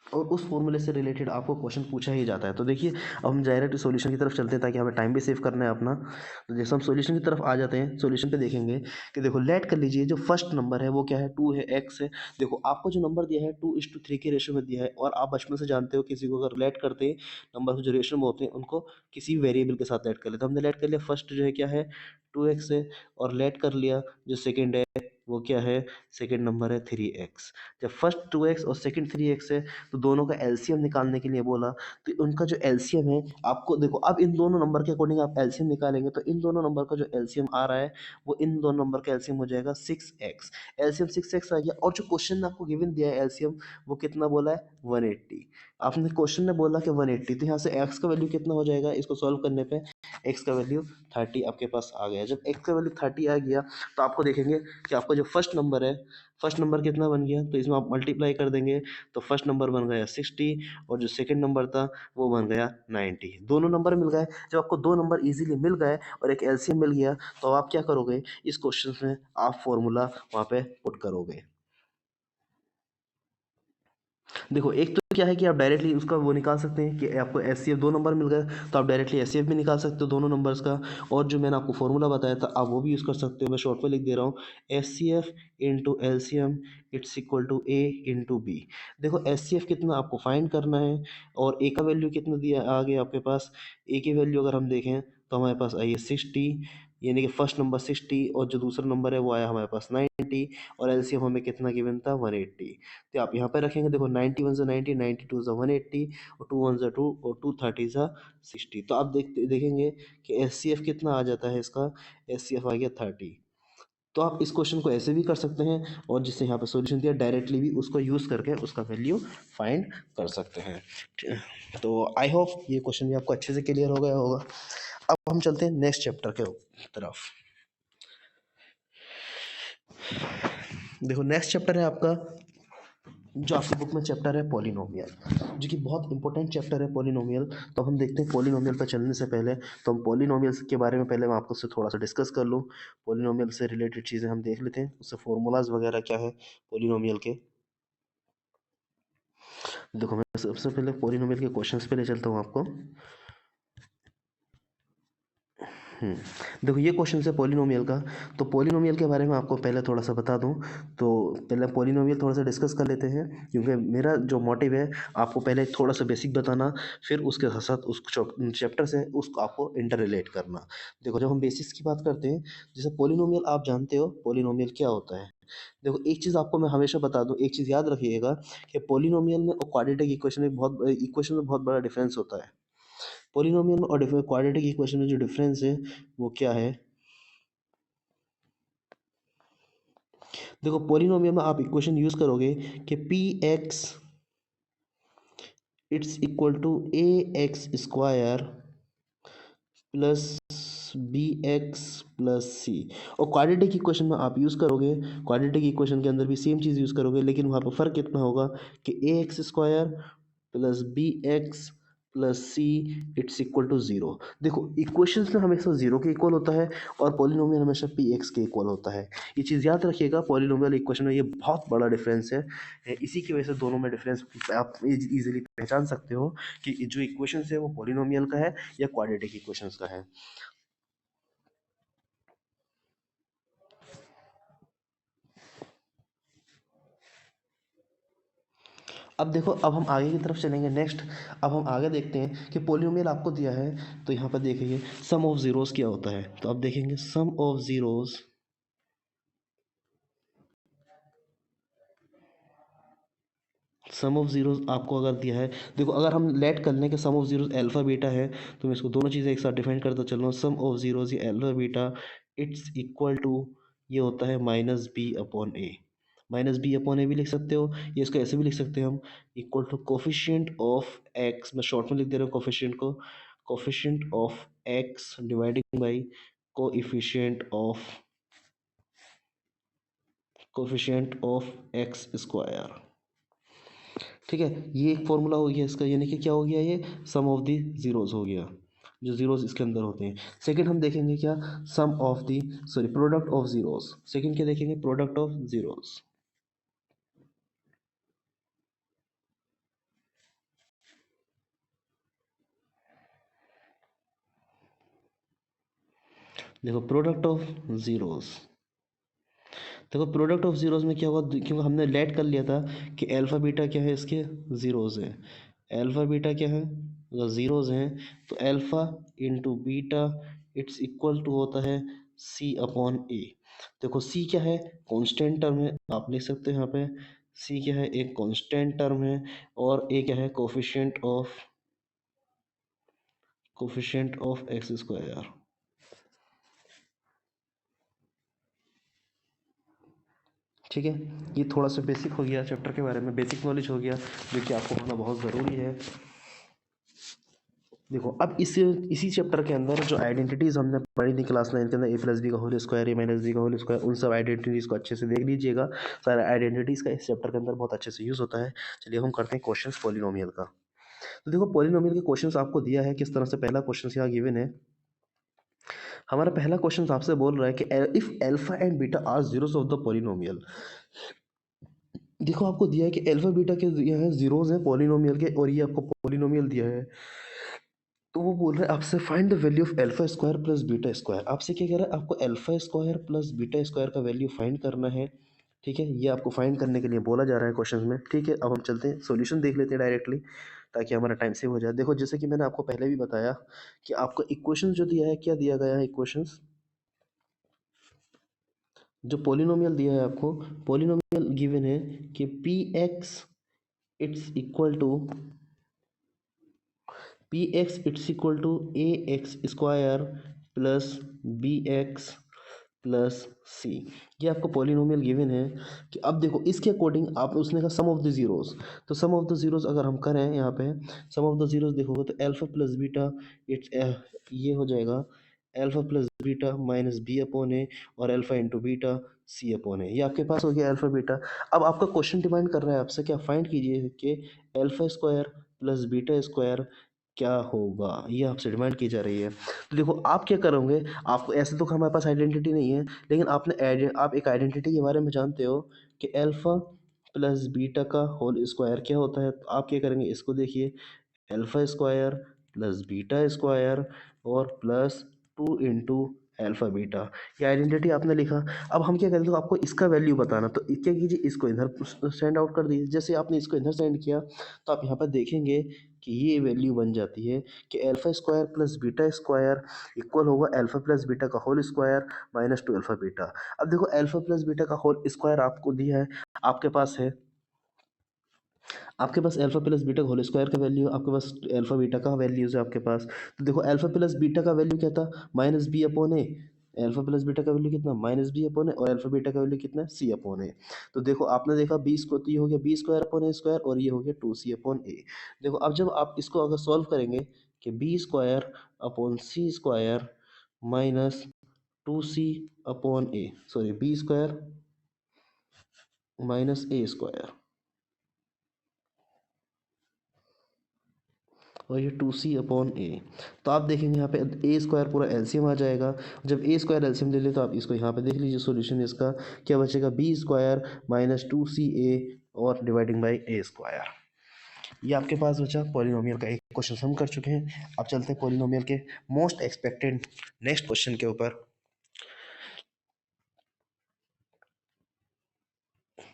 और उस फॉर्मूले से रिलेटेड आपको क्वेश्चन पूछा ही जाता है। तो देखिए अब हम डायरेक्ट सॉल्यूशन की तरफ चलते हैं, ताकि हमें टाइम भी सेव करना है अपना। तो जैसे हम सॉल्यूशन की तरफ आ जाते हैं, सॉल्यूशन पे देखेंगे कि देखो लेट कर लीजिए, जो फर्स्ट नंबर है वो क्या है, 2 है, x है। देखो आपको जो नंबर दिया है 2:3 के रेशो में दिया है, और आप बचपन से जानते हो किसी को अगर लेट करते हैं, नंबर जो रेशो में होते हैं उनको किसी वेरिएबल के साथ लेट कर लेते हैं। हमने लेट कर लिया, फर्स्ट जो है क्या है, 2x है, और लेट कर लिया जो सेकेंड है वो क्या है, सेकेंड नंबर है 3x। जब फर्स्ट 2x और सेकेंड 3x है, तो दोनों का एलसीएम निकालने के लिए बोला, तो उनका जो एलसीएम है, आपको देखो अब इन दोनों नंबर के अकॉर्डिंग आप एलसीएम निकालेंगे, तो इन दोनों नंबर का जो एलसीएम आ रहा है, वो इन दोनों नंबर का एलसीएम हो जाएगा 6x। एलसीएम 6x आ गया, और जो क्वेश्चन में आपको गिवन दिया है एलसीएम, वो कितना बोला है, 180। आपने क्वेश्चन में बोला कि 180, तो यहाँ से x का वैल्यू कितना हो जाएगा, इसको सॉल्व करने पे x का वैल्यू 30 आपके पास आ गया। जब x का वैल्यू 30 आ गया, तो आपको देखेंगे कि आपको आपका जो फर्स्ट नंबर है, फर्स्ट नंबर कितना बन गया, तो इसमें आप मल्टीप्लाई कर देंगे तो फर्स्ट नंबर बन गया 60 और जो सेकंड नंबर था वो बन गया 90। दोनों नंबर मिल गए। जब आपको दो नंबर इजीली मिल गए और एक एलसीएम मिल गया तो आप क्या करोगे, इस क्वेश्चन में आप फॉर्मूला वहाँ पे पुट करोगे। देखो एक तो क्या है कि आप डायरेक्टली उसका वो निकाल सकते हैं कि आपको एचसीएफ दो नंबर मिल गए तो आप डायरेक्टली एचसीएफ भी निकाल सकते हो दोनों नंबर्स का, और जो मैंने आपको फॉर्मूला बताया था आप वो भी यूज़ कर सकते हो। मैं शॉर्ट में लिख दे रहा हूँ, H C F into LCM it's equal to A into B. देखो एच सी एफ कितना आपको फाइंड करना है और ए का वैल्यू कितना दिया आ गया आपके पास। ए की वैल्यू अगर हम देखें तो हमारे पास आई है 60, यानी कि फर्स्ट नंबर 60 और जो दूसरा नंबर है वो आया हमारे पास 90 और एलसीएम हमें कितना गिवन था 180। तो आप यहाँ पे रखेंगे, देखो 90 वन ज़ा 90, 92 ज़ा 180 और 2 वन ज़ा 2 और 230 ज़ा 60। तो आप देखेंगे कि एच कितना आ जाता है इसका, एच आ गया 30। तो आप इस क्वेश्चन को ऐसे भी कर सकते हैं और जिससे यहाँ पे सॉल्यूशन दिया डायरेक्टली भी उसको यूज़ करके उसका वैल्यू फाइंड कर सकते हैं। तो आई होप ये क्वेश्चन भी आपको अच्छे से क्लियर हो गया होगा। अब हम चलते हैं नेक्स्ट चैप्टर के तरफ। देखो नेक्स्ट चैप्टर है आपका, जो आपकी बुक में चैप्टर है पॉलिनोमियल, जो कि बहुत इंपॉर्टेंट चैप्टर है पॉलिनोमियल। तो हम देखते हैं पॉलिनोमियल पर चलने से पहले तो हम पॉलिनोमियल्स के बारे में पहले मैं आपको उससे थोड़ा सा डिस्कस कर लूँ। पॉलिनोमियल से रिलेटेड चीज़ें हम देख लेते हैं, उससे फॉर्मूलाज वगैरह क्या है पॉलिनोमियल के। देखो मैं सबसे पहले पॉलिनोमियल के क्वेश्चंस पे ले चलता हूँ आपको। देखो ये क्वेश्चन है पॉलिनोमियल का। तो पॉलिनोमियल के बारे में आपको पहले थोड़ा सा बता दूं, तो पहले पॉलिनोमियल थोड़ा सा डिस्कस कर लेते हैं, क्योंकि मेरा जो मोटिव है आपको पहले थोड़ा सा बेसिक बताना, फिर उसके साथ साथ उस चैप्टर से उसको आपको इंटर रिलेट करना। देखो जब हम बेसिक्स की बात करते हैं, जैसे पॉलिनोमियल आप जानते हो पॉलिनोमियल क्या होता है। देखो एक चीज़ आपको मैं हमेशा बता दूं, एक चीज़ याद रखिएगा कि पॉलिनोमियल में और क्वाड्रेटिक इक्वेशन में बहुत बड़ा डिफरेंस होता है। पॉलिनोमियल में और क्वाड्रेटिक इक्वेशन में जो डिफरेंस है वो क्या है। देखो पॉलिनोमियल में आप इक्वेशन यूज करोगे कि p x it's equal to a x square plus b x plus c. और क्वाड्रेटिक इक्वेशन में आप यूज़ करोगे, क्वाड्रेटिक इक्वेशन के अंदर भी सेम चीज़ यूज़ करोगे, लेकिन वहाँ पर फ़र्क कितना होगा कि a x square plus b x plus c it's equal to zero. देखो इक्वेशंस में हमेशा ज़ीरो के इक्वल होता है और पॉलिनोमियल हमेशा पी एक्स के इक्वल होता है। ये चीज़ याद रखिएगा, पॉलिनोमियल इक्वेशन में ये बहुत बड़ा डिफरेंस है। इसी की वजह से दोनों में डिफरेंस आप इजीली पहचान सकते हो कि जो इक्वेशंस है वो पॉलिनोमियल का है या क्वाड्रेटिक इक्वेशंस का है। अब देखो अब हम आगे की तरफ चलेंगे नेक्स्ट। अब हम आगे देखते हैं कि पॉलिनोमियल आपको दिया है, तो यहाँ पर देखिए सम ऑफ ज़ीरोज़ क्या होता है। तो अब देखेंगे sum of zeros, sum of zeros आपको अगर दिया है, देखो अगर हम लेट कर लें कि सम ऑफ ज़ीरोज़ अल्फ़ा बीटा है, तो मैं इसको दोनों चीज़ें एक साथ डिफाइन करता चल रहा हूँ। सम ऑफ ज़ीरोज़ ये alpha beta it's equal to ये होता है minus B upon A. Minus B upon A भी लिख सकते हो, ये इसको ऐसे भी लिख सकते हैं हम, equal to coefficient of x, मैं शॉर्ट में लिख दे रहा हूँ कोफिशिएंट को, coefficient of x dividing by coefficient of x square. ठीक है, ये एक फॉर्मूला हो गया इसका, यानी कि क्या हो गया, ये सम ऑफ दी ज़ीरोज़ हो गया, जो ज़ीरोज़ इसके अंदर होते हैं। सेकंड हम देखेंगे क्या, sum of the sorry product of zeros. Second क्या देखेंगे, प्रोडक्ट ऑफ ज़ीरोज़। देखो प्रोडक्ट ऑफ ज़ीरोज़, देखो प्रोडक्ट ऑफ ज़ीरोज़ में क्या हुआ, क्योंकि हमने लेट कर लिया था कि अल्फ़ा बीटा क्या है, इसके ज़ीरोज़ है। अल्फ़ा बीटा क्या है, अगर ज़ीरोज़ हैं तो alpha into beta it's equal to होता है सी अपॉन ए। देखो सी क्या है, कांस्टेंट टर्म है, आप लिख सकते हैं यहाँ पे सी क्या है, एक कांस्टेंट टर्म है, और ए क्या है, कोफिशिएंट ऑफ एक्स स्क्वायर। ठीक है, ये थोड़ा सा बेसिक हो गया चैप्टर के बारे में, बेसिक नॉलेज हो गया जो कि आपको होना बहुत ज़रूरी है। देखो अब इसी चैप्टर के अंदर जो आइडेंटिटीज हमने पढ़ी थी क्लास 9 के अंदर, ए प्लस बी का होल स्क्वायर, ए माइनस बी का होल स्क्वायर, उन सब आइडेंटिटीज को अच्छे से देख लीजिएगा। सारे आइडेंटिटीज का इस चैप्टर के अंदर बहुत अच्छे से यूज होता है। चलिए हम करते हैं क्वेश्चंस पॉलिनोमियल का। तो देखो पॉलिनोमियल के क्वेश्चंस आपको दिया है किस तरह से। पहला क्वेश्चन यहाँ गिवन है। हमारा पहला क्वेश्चन आपसे बोल रहा है कि if alpha and beta are zeros of the polynomial. देखो आपको दिया है कि अल्फा बीटा के यहाँ जीरोस हैं पॉलिनोमियल के, और ये आपको पॉलिनोमियल दिया है। तो वो बोल रहा है आपसे find the value of alpha square plus beta square. आपसे क्या कह रहा है, आपको alpha square plus beta square का वैल्यू फाइंड करना है। ठीक है, ये आपको फाइंड करने के लिए बोला जा रहा है क्वेश्चन में। ठीक है, अब हम चलते हैं सॉल्यूशन देख लेते हैं डायरेक्टली, ताकि हमारा टाइम सेव हो जाए। देखो जैसे कि मैंने आपको पहले भी बताया कि आपको इक्वेशन जो दिया है, क्या दिया गया है इक्वेशंस, जो पॉलिनोमियल दिया है आपको, पॉलिनोमियल गिवन है कि p x it's equal to p x it's equal to a x square plus b x plus c. ये आपको पॉलिनोमियल गिवन है कि अब देखो इसके अकॉर्डिंग आप उसने कहा सम ऑफ द जीरोस। तो सम ऑफ द जीरोस अगर हम करें यहाँ पे सम ऑफ द जीरोस देखोगे तो अल्फा प्लस बीटा इट्स ये हो जाएगा alpha plus beta minus B upon a, और alpha into beta c upon a. ये आपके पास हो गया अल्फा बीटा। अब आपका क्वेश्चन डिमांड कर रहा है आपसे क्या फाइंड कीजिए कि alpha square plus beta square क्या होगा, ये आपसे डिमांड की जा रही है। तो देखो आप क्या करोगे, आपको ऐसे तो हमारे पास आइडेंटिटी नहीं है, लेकिन आप एक आइडेंटिटी के बारे में जानते हो कि अल्फा प्लस बीटा का होल स्क्वायर क्या होता है। तो आप क्या करेंगे, इसको देखिए, alpha square plus beta square और प्लस 2 इंटू अल्फा बीटा। ये आइडेंटिटी आपने लिखा। अब हम क्या करें, तो आपको इसका वैल्यू बताना। तो क्या कीजिए, इसको इधर सेंड आउट कर दीजिए। जैसे आपने इसको इधर सेंड किया तो आप यहाँ पर देखेंगे कि ये वैल्यू बन जाती है कि alpha square plus beta square equal होगा अल्फा प्लस बीटा का whole square minus 2 alpha beta. अब देखो अल्फा प्लस बीटा का होल स्क्वायर आपको दिया है, आपके पास है, आपके पास alpha plus beta whole square का वैल्यू, आपके पास अल्फा बीटा का वैल्यूज है आपके पास। तो देखो अल्फा प्लस बीटा का वैल्यू क्या था, minus B upon a. Alpha plus beta का वैल्यू कितना, माइनस बी अपॉन ए, और अल्फा बीटा का वैल्यू कितना, सी अपॉन ए। तो देखो आपने देखा बी को, तो ये हो गया बी स्क्वायर अपॉन ए स्क्वायर, और ये हो गया 2c अपॉन ए। देखो अब जब आप इसको अगर सॉल्व करेंगे कि बी स्क्वायर अपॉन सी स्क्वायर माइनस 2c अपॉन ए, सॉरी बी स्क्वायर माइनस ए स्क्वायर, और ये 2c अपॉन ए। तो आप देखेंगे यहाँ पे ए स्क्वायर पूरा एलसीएम आ जाएगा। जब ए स्क्वायर एलसीएम ले ले तो आप इसको यहाँ पे देख लीजिए, सॉल्यूशन इसका क्या बचेगा, बी स्क्वायर माइनस 2ca और डिवाइडिंग बाई ए स्क्वायर। ये आपके पास बचा पॉलिनोमियल का एक क्वेश्चन हम कर चुके हैं। अब चलते हैं पॉलिनोमियल के मोस्ट एक्सपेक्टेड नेक्स्ट क्वेश्चन के ऊपर।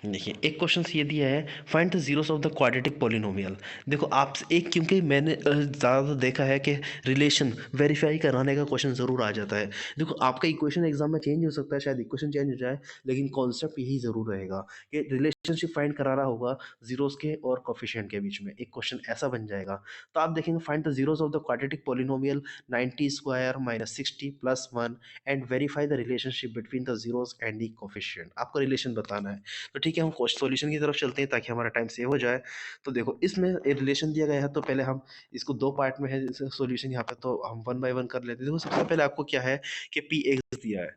देखिए एक क्वेश्चन ये दिया है, find the zeros of the quadratic polynomial. देखो आप एक, क्योंकि मैंने ज़्यादा देखा है कि रिलेशन वेरीफाई कराने का क्वेश्चन ज़रूर आ जाता है। देखो आपका इक्वेशन एग्जाम में चेंज हो सकता है, शायद इक्वेशन चेंज हो जाए, लेकिन कॉन्सेप्ट यही ज़रूर रहेगा कि रिलेशनशिप फाइंड करा रहा होगा जीरोस के और कोफिशिएंट के बीच में। एक क्वेश्चन ऐसा बन जाएगा। तो आप देखेंगे find the zeros of the quadratic polynomial 90 square minus 60 plus 1 and verify the relationship between the zeros and the coefficient. आपको रिलेशन बताना है। तो ठीक है, हम सॉल्यूशन की तरफ चलते हैं ताकि हमारा टाइम सेव हो जाए। तो देखो इसमें एक रिलेशन दिया गया है, तो पहले हम इसको दो पार्ट में है सॉल्यूशन यहाँ पे, तो हम वन बाय वन कर लेते हैं। देखो सबसे पहले आपको क्या है कि पी एक्स दिया है,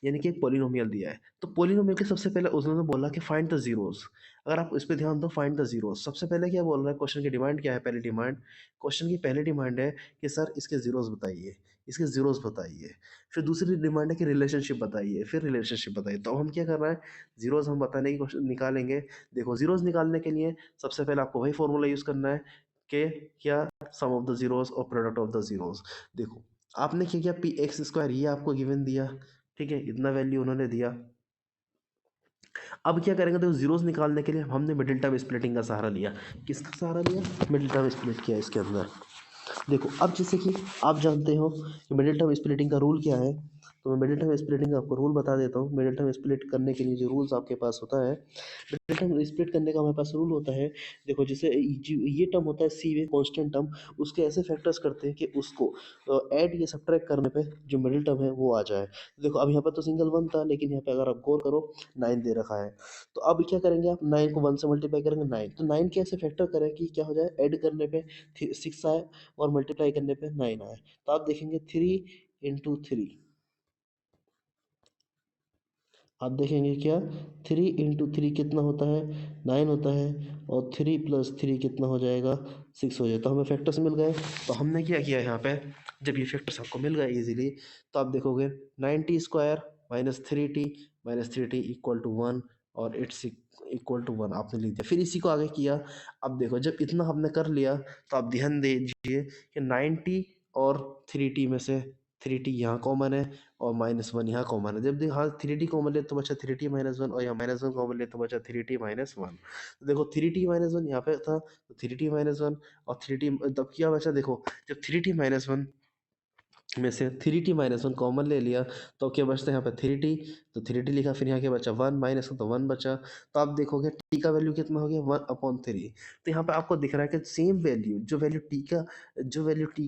यानी कि एक पॉलिनोमियल दिया है। तो पॉलिनोमियल के सबसे पहले उसने बोला कि फाइंड द जीरोस। अगर आप इस पर ध्यान दो, फाइंड द जीरोस सबसे पहले क्या बोल रहा है, क्वेश्चन की डिमांड क्या है, पहली डिमांड, क्वेश्चन की पहली डिमांड है कि सर इसके जीरोस बताइए, इसके जीरोस बताइए। फिर दूसरी डिमांड है कि रिलेशनशिप बताइए, फिर रिलेशनशिप बताइए। तो हम क्या कर रहे हैं, जीरोस हम बताने की कोशिश निकालेंगे। देखो जीरोस निकालने के लिए सबसे पहले आपको वही फॉर्मूला यूज करना है कि क्या, सम ऑफ द जीरोस और प्रोडक्ट ऑफ द जीरोस। देखो आपने क्या किया, पी एक्स स्क्वायर ये आपको गिवन दिया, ठीक है, इतना वैल्यू उन्होंने दिया। अब क्या करेंगे, तो जीरोस निकालने के लिए हमने मिडिल टर्म स्प्लिटिंग का सहारा लिया। किसका सहारा लिया, मिडिल टर्म स्प्लिट किया इसके अंदर। देखो अब जैसे कि आप जानते हो कि मिडिल टर्म स्प्लिटिंग का रूल क्या है, तो मैं मिडिल टर्म स्प्लिटिंग का आपको रूल बता देता हूँ। मिडिल टर्म स्प्लिट करने के लिए जो रूल्स आपके पास होता है, मिडिल टर्म स्प्लिट करने का हमारे पास रूल होता है। देखो जैसे ये टर्म होता है सी में कॉन्स्टेंट टर्म, उसके ऐसे फैक्टर्स करते हैं कि उसको ऐड या सब्ट्रैक्ट करने पे जो मिडिल टर्म है वो आ जाए। देखो अब यहाँ पर तो सिंगल 1 था, लेकिन यहाँ पे अगर आप गौर करो 9 दे रखा है। तो अब क्या करेंगे आप, 9 को 1 से मल्टीप्लाई करेंगे 9, तो 9 के ऐसे फैक्टर करें कि क्या हो जाए, ऐड करने पे 6 आए और मल्टीप्लाई करने पे 9 आए। तो आप देखेंगे 3 × 3, आप देखेंगे क्या, 3 × 3 कितना होता है, 9 होता है, और 3 + 3 कितना हो जाएगा, 6 हो जाएगा। तो हमें फैक्टर्स मिल गए। तो हमने क्या किया यहाँ पे, जब ये फैक्टर्स आपको मिल गए इजीली, तो आप देखोगे 9t² -3t इक्वल टू 1, और इट्स इक्वल टू 1 आपने लिख दिया। फिर इसी को आगे किया। अब देखो जब इतना हमने कर लिया, तो आप ध्यान दीजिए कि 9t और 3t में से 3t यहाँ कॉमन है और -1 यहाँ कॉमन है। जब देखो हाँ 3t कॉमन ले तो बचा 3t -1, और यहाँ -1 कॉमन ले तो बचा 3t -1। तो देखो 3t -1 यहाँ पे था, तो 3t -1 और 3t, तब क्या बचा, देखो जब 3t -1 में से 3t -1 कॉमन ले लिया, तो क्या बचता है यहाँ पे 3t, तो 3t लिखा, फिर यहाँ क्या बचा 1 -1, तो 1 बचा। तो आप देखोगे t का वैल्यू कितना हो गया, 1/3। तो यहाँ पे आपको दिख रहा है कि सेम वैल्यू, जो वैल्यू t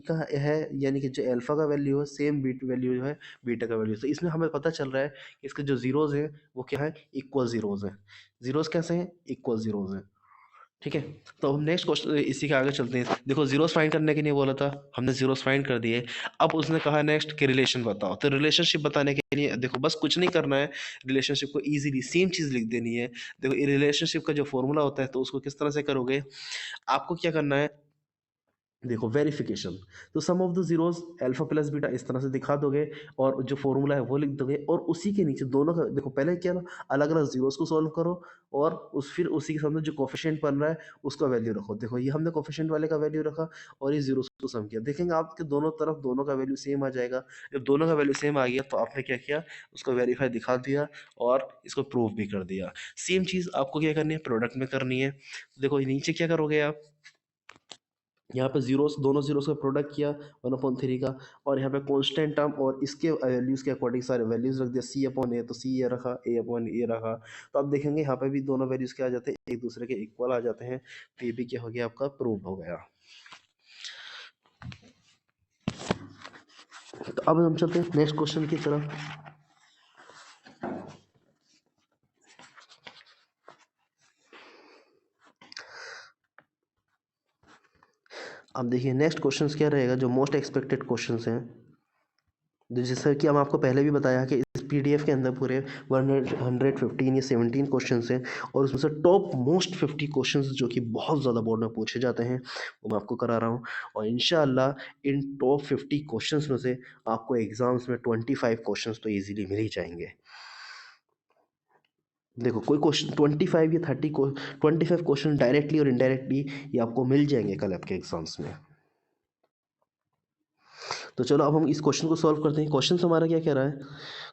का है, यानी कि जो अल्फा का वैल्यू है, सेम बीट वैल्यू जो है बीटा का वैल्यू। तो इसमें हमें पता चल रहा है कि इसके जो जीरोज हैं वो क्या है, इक्वल जीरोज हैं। जीरोज कैसे हैं, इक्वल जीरोज हैं। ठीक है। तो हम नेक्स्ट क्वेश्चन इसी के आगे चलते हैं। देखो जीरोस फाइंड करने के लिए बोला था, हमने जीरोस फाइंड कर दिए। अब उसने कहा नेक्स्ट कि रिलेशन बताओ। तो रिलेशनशिप बताने के लिए देखो बस कुछ नहीं करना है, रिलेशनशिप को इजीली सेम चीज़ लिख देनी है। देखो ये रिलेशनशिप का जो फॉर्मूला होता है, तो उसको किस तरह से करोगे, आपको क्या करना है, देखो वेरिफिकेशन। तो sum of the zeros alpha plus beta इस तरह से दिखा दोगे, और जो फॉर्मूला है वो लिख दोगे, और उसी के नीचे दोनों का देखो, पहले क्या ना, अलग अलग जीरोस को सॉल्व करो, और फिर उसी के सामने जो कोफिशिएंट बन रहा है उसका वैल्यू रखो। देखो ये हमने कोफिशिएंट वाले का वैल्यू रखा, और ये जीरोस को सम किया, देखेंगे आपके दोनों तरफ दोनों का वैल्यू सेम आ जाएगा। जब दोनों का वैल्यू सेम आ गया, तो आपने क्या किया, उसको वेरीफाई दिखा दिया और इसको प्रूव भी कर दिया। सेम चीज़ आपको क्या करनी है, प्रोडक्ट में करनी है। देखो नीचे क्या करोगे आप, यहाँ पे जीरोस, दोनों जीरोस का प्रोडक्ट किया 1/3 का, और यहाँ पे कांस्टेंट टर्म और इसके वैल्यूज़ के अकॉर्डिंग सारे वैल्यूज़ रख दिया। c/a तो c ये रखा, a/a रखा। तो आप देखेंगे यहाँ पे भी दोनों वैल्यूज़ क्या आ जाते हैं, एक दूसरे के इक्वल आ जाते हैं। तो ये भी क्या हो गया, आपका प्रूव हो गया। तो अब हम चलते हैं नेक्स्ट क्वेश्चन की तरफ। अब देखिए नेक्स्ट क्वेश्चन क्या रहेगा, जो मोस्ट एक्सपेक्टेड क्वेश्चन हैं, जैसा कि हम आपको पहले भी बताया कि इस पीडीएफ के अंदर पूरे 115 या 17 क्वेश्चंस हैं, और उसमें से टॉप मोस्ट 50 क्वेश्चंस जो कि बहुत ज़्यादा बोर्ड में पूछे जाते हैं, वो मैं आपको करा रहा हूँ। और इंशाल्लाह इन टॉप 50 क्वेश्चंस में से आपको एग्जाम्स में 25 क्वेश्चंस तो इजीली मिल ही जाएंगे। देखो कोई क्वेश्चन 25 या 25 क्वेश्चन डायरेक्टली और इनडायरेक्टली ये आपको मिल जाएंगे कल आपके एग्जाम्स में। तो चलो अब हम इस क्वेश्चन को सॉल्व करते हैं। क्वेश्चन हमारा क्या कह रहा है,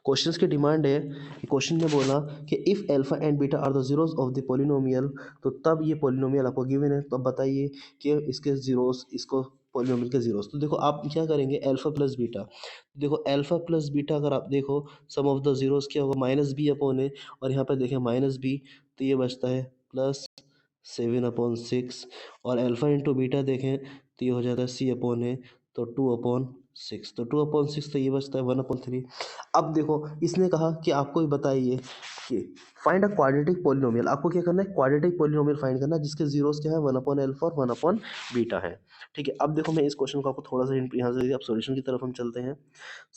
क्वेश्चन की डिमांड है कि क्वेश्चन ने बोला कि if alpha and beta are the zeros of the polynomial, तो तब ये पोलिनोमियल आपको गिवन है, तो अब बताइए कि इसके जीरोस, इसको पोलिनोमियल के जीरोस। तो देखो आप क्या करेंगे, अल्फा प्लस बीटा, देखो अल्फा प्लस बीटा अगर आप देखो, सम ऑफ द जीरोस क्या होगा, -b/a, और यहाँ पर देखें -b, तो ये बचता है +7/6, और अल्फा इंटू बीटा देखें तो ये हो जाता है c/a, तो 2/6, तो 2/6, तो ये बचता है 1/3। अब देखो इसने कहा कि आपको ये बताइए कि फाइंड अ क्वाड्रेटिक पोलिनोमियल, आपको क्या करना है, क्वाड्रेटिक पोलिनोमियल फाइंड करना है जिसके जीरोस क्या है, 1/अल्फा और 1/बीटा है। ठीक है। अब देखो मैं इस क्वेश्चन को आपको थोड़ा सा यहाँ से अब सॉल्यूशन की तरफ हम चलते हैं।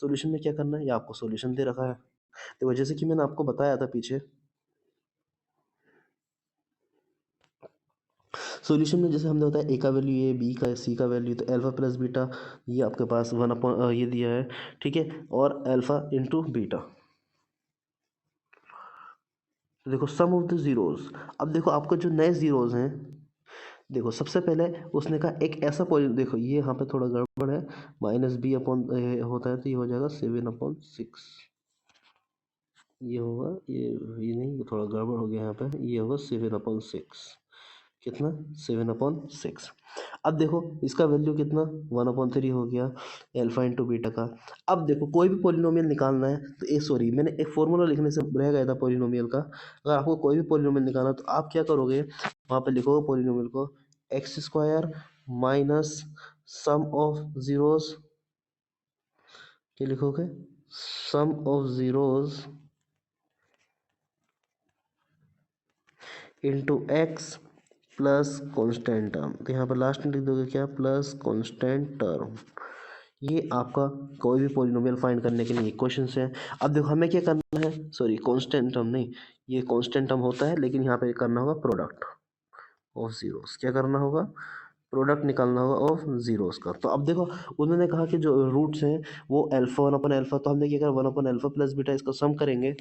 सॉल्यूशन में क्या करना है, ये आपको सॉल्यूशन दे रखा है। देखो जैसे कि मैंने आपको बताया था पीछे, सॉल्यूशन में जैसे हमने बताया, ए का वैल्यू ये, बी का, सी का वैल्यू, तो अल्फा प्लस बीटा ये आपके पास ये दिया है। ठीक है। और अल्फा इंटू बीटा, तो देखो सम ऑफ द जीरोस। अब देखो आपको जो नए जीरोस हैं, देखो सबसे पहले उसने कहा एक ऐसा पॉइंट, देखो ये यहाँ पे थोड़ा गड़बड़ है, -b/ होता है, तो ये हो जाएगा 7/6, ये होगा, ये नहीं, ये थोड़ा गड़बड़ हो गया यहाँ पे, ये होगा 7/6, कितना, 7/6। अब देखो इसका वैल्यू कितना 1/3 हो गया अल्फा इंटू बीटा का। अब देखो कोई भी पॉलिनोमियल निकालना है तो सॉरी मैंने एक फॉर्मूला लिखने से रह गया था पॉलिनोमियल का। अगर आपको कोई भी पॉलिनोमियल निकालना तो आप क्या करोगे, वहाँ पे लिखोगे पॉलिनोमियल को x square minus sum of zeros, क्या लिखोगे, sum of zeros into x plus constant term. तो यहाँ पर लास्ट में लिख दोगे क्या, प्लस कॉन्स्टेंट टर्म। ये आपका कोई भी पॉलिनोमियल फाइंड करने के लिए क्वेश्चन है। अब देखो हमें क्या करना है, सॉरी कॉन्स्टेंट टर्म नहीं, ये कॉन्स्टेंट टर्म होता है लेकिन यहाँ पे करना होगा प्रोडक्ट ऑफ जीरोस। क्या करना होगा, प्रोडक्ट निकालना होगा ऑफ जीरोस का। तो अब देखो उन्होंने कहा कि जो रूट्स हैं वो अल्फा 1/अल्फा, तो हमने क्या करा 1/अल्फा प्लस बीटा इसको सम करेंगे।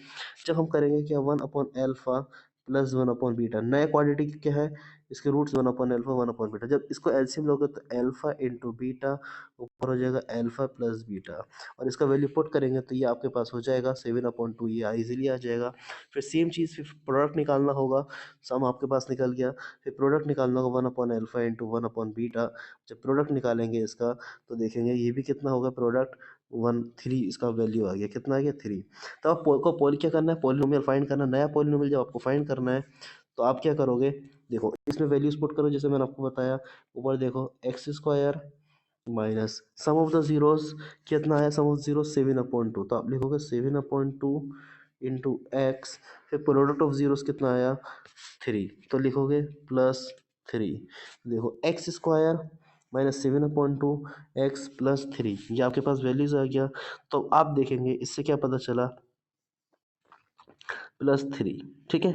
जब हम करेंगे क्या 1/अल्फा प्लस 1/बीटा, नया क्वाड्रेटिक क्या है, इसके रूट्स 1/अल्फा 1/बीटा। जब इसको एलसीएम लोगे तो अल्फा इंटू बीटा ऊपर हो जाएगा अल्फा प्लस बीटा, और इसका वैल्यू पुट करेंगे तो ये आपके पास हो जाएगा 7/2। ये इजीली आ जाएगा। फिर सेम चीज़, फिर प्रोडक्ट निकालना होगा, सम आपके पास निकल गया। फिर प्रोडक्ट निकालना होगा 1/अल्फा इंटू 1/बीटा। जब प्रोडक्ट निकालेंगे इसका तो देखेंगे ये भी कितना होगा, प्रोडक्ट 1/3, इसका वैल्यू आ गया, कितना आ गया 3। तो आप को पोल क्या करना है, पॉलिनोमियल फाइंड करना है। नया पॉलिनोमियल जब आपको फाइंड करना है तो आप क्या करोगे, देखो इसमें वैल्यूज पुट करो जैसे मैंने आपको बताया। ऊपर देखो x square minus sum of the zeros, कितना आया सम ऑफ जीरो 7/2, तो आप लिखोगे 7/2 इंटू एक्स। फिर प्रोडक्ट ऑफ जीरोस कितना आया 3, तो लिखोगे +3। देखो x square minus 7/2 x plus 3, ये आपके पास वैल्यूज आ गया। तो आप देखेंगे इससे क्या पता चला, +3। ठीक है।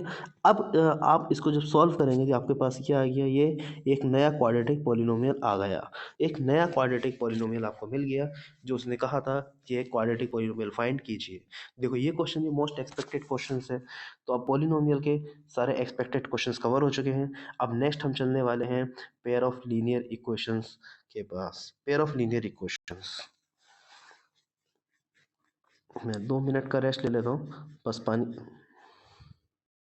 अब आप इसको जब सॉल्व करेंगे तो आपके पास क्या आ गया, ये एक नया क्वाड्रेटिक पॉलिनोमियल आ गया। एक नया क्वाड्रेटिक पॉलिनोमियल आपको मिल गया, जो उसने कहा था कि एक क्वाड्रेटिक पॉलिनोमियल फाइंड कीजिए। देखो ये क्वेश्चन भी मोस्ट एक्सपेक्टेड क्वेश्चन है। तो अब पॉलिनोमियल के सारे एक्सपेक्टेड क्वेश्चन कवर हो चुके हैं। अब नेक्स्ट हम चलने वाले हैं पेयर ऑफ लीनियर इक्वेशंस के पास। पेयर ऑफ लीनियर इक्वेशंस, मैं 2 मिनट का रेस्ट ले लेता हूँ, बस पानी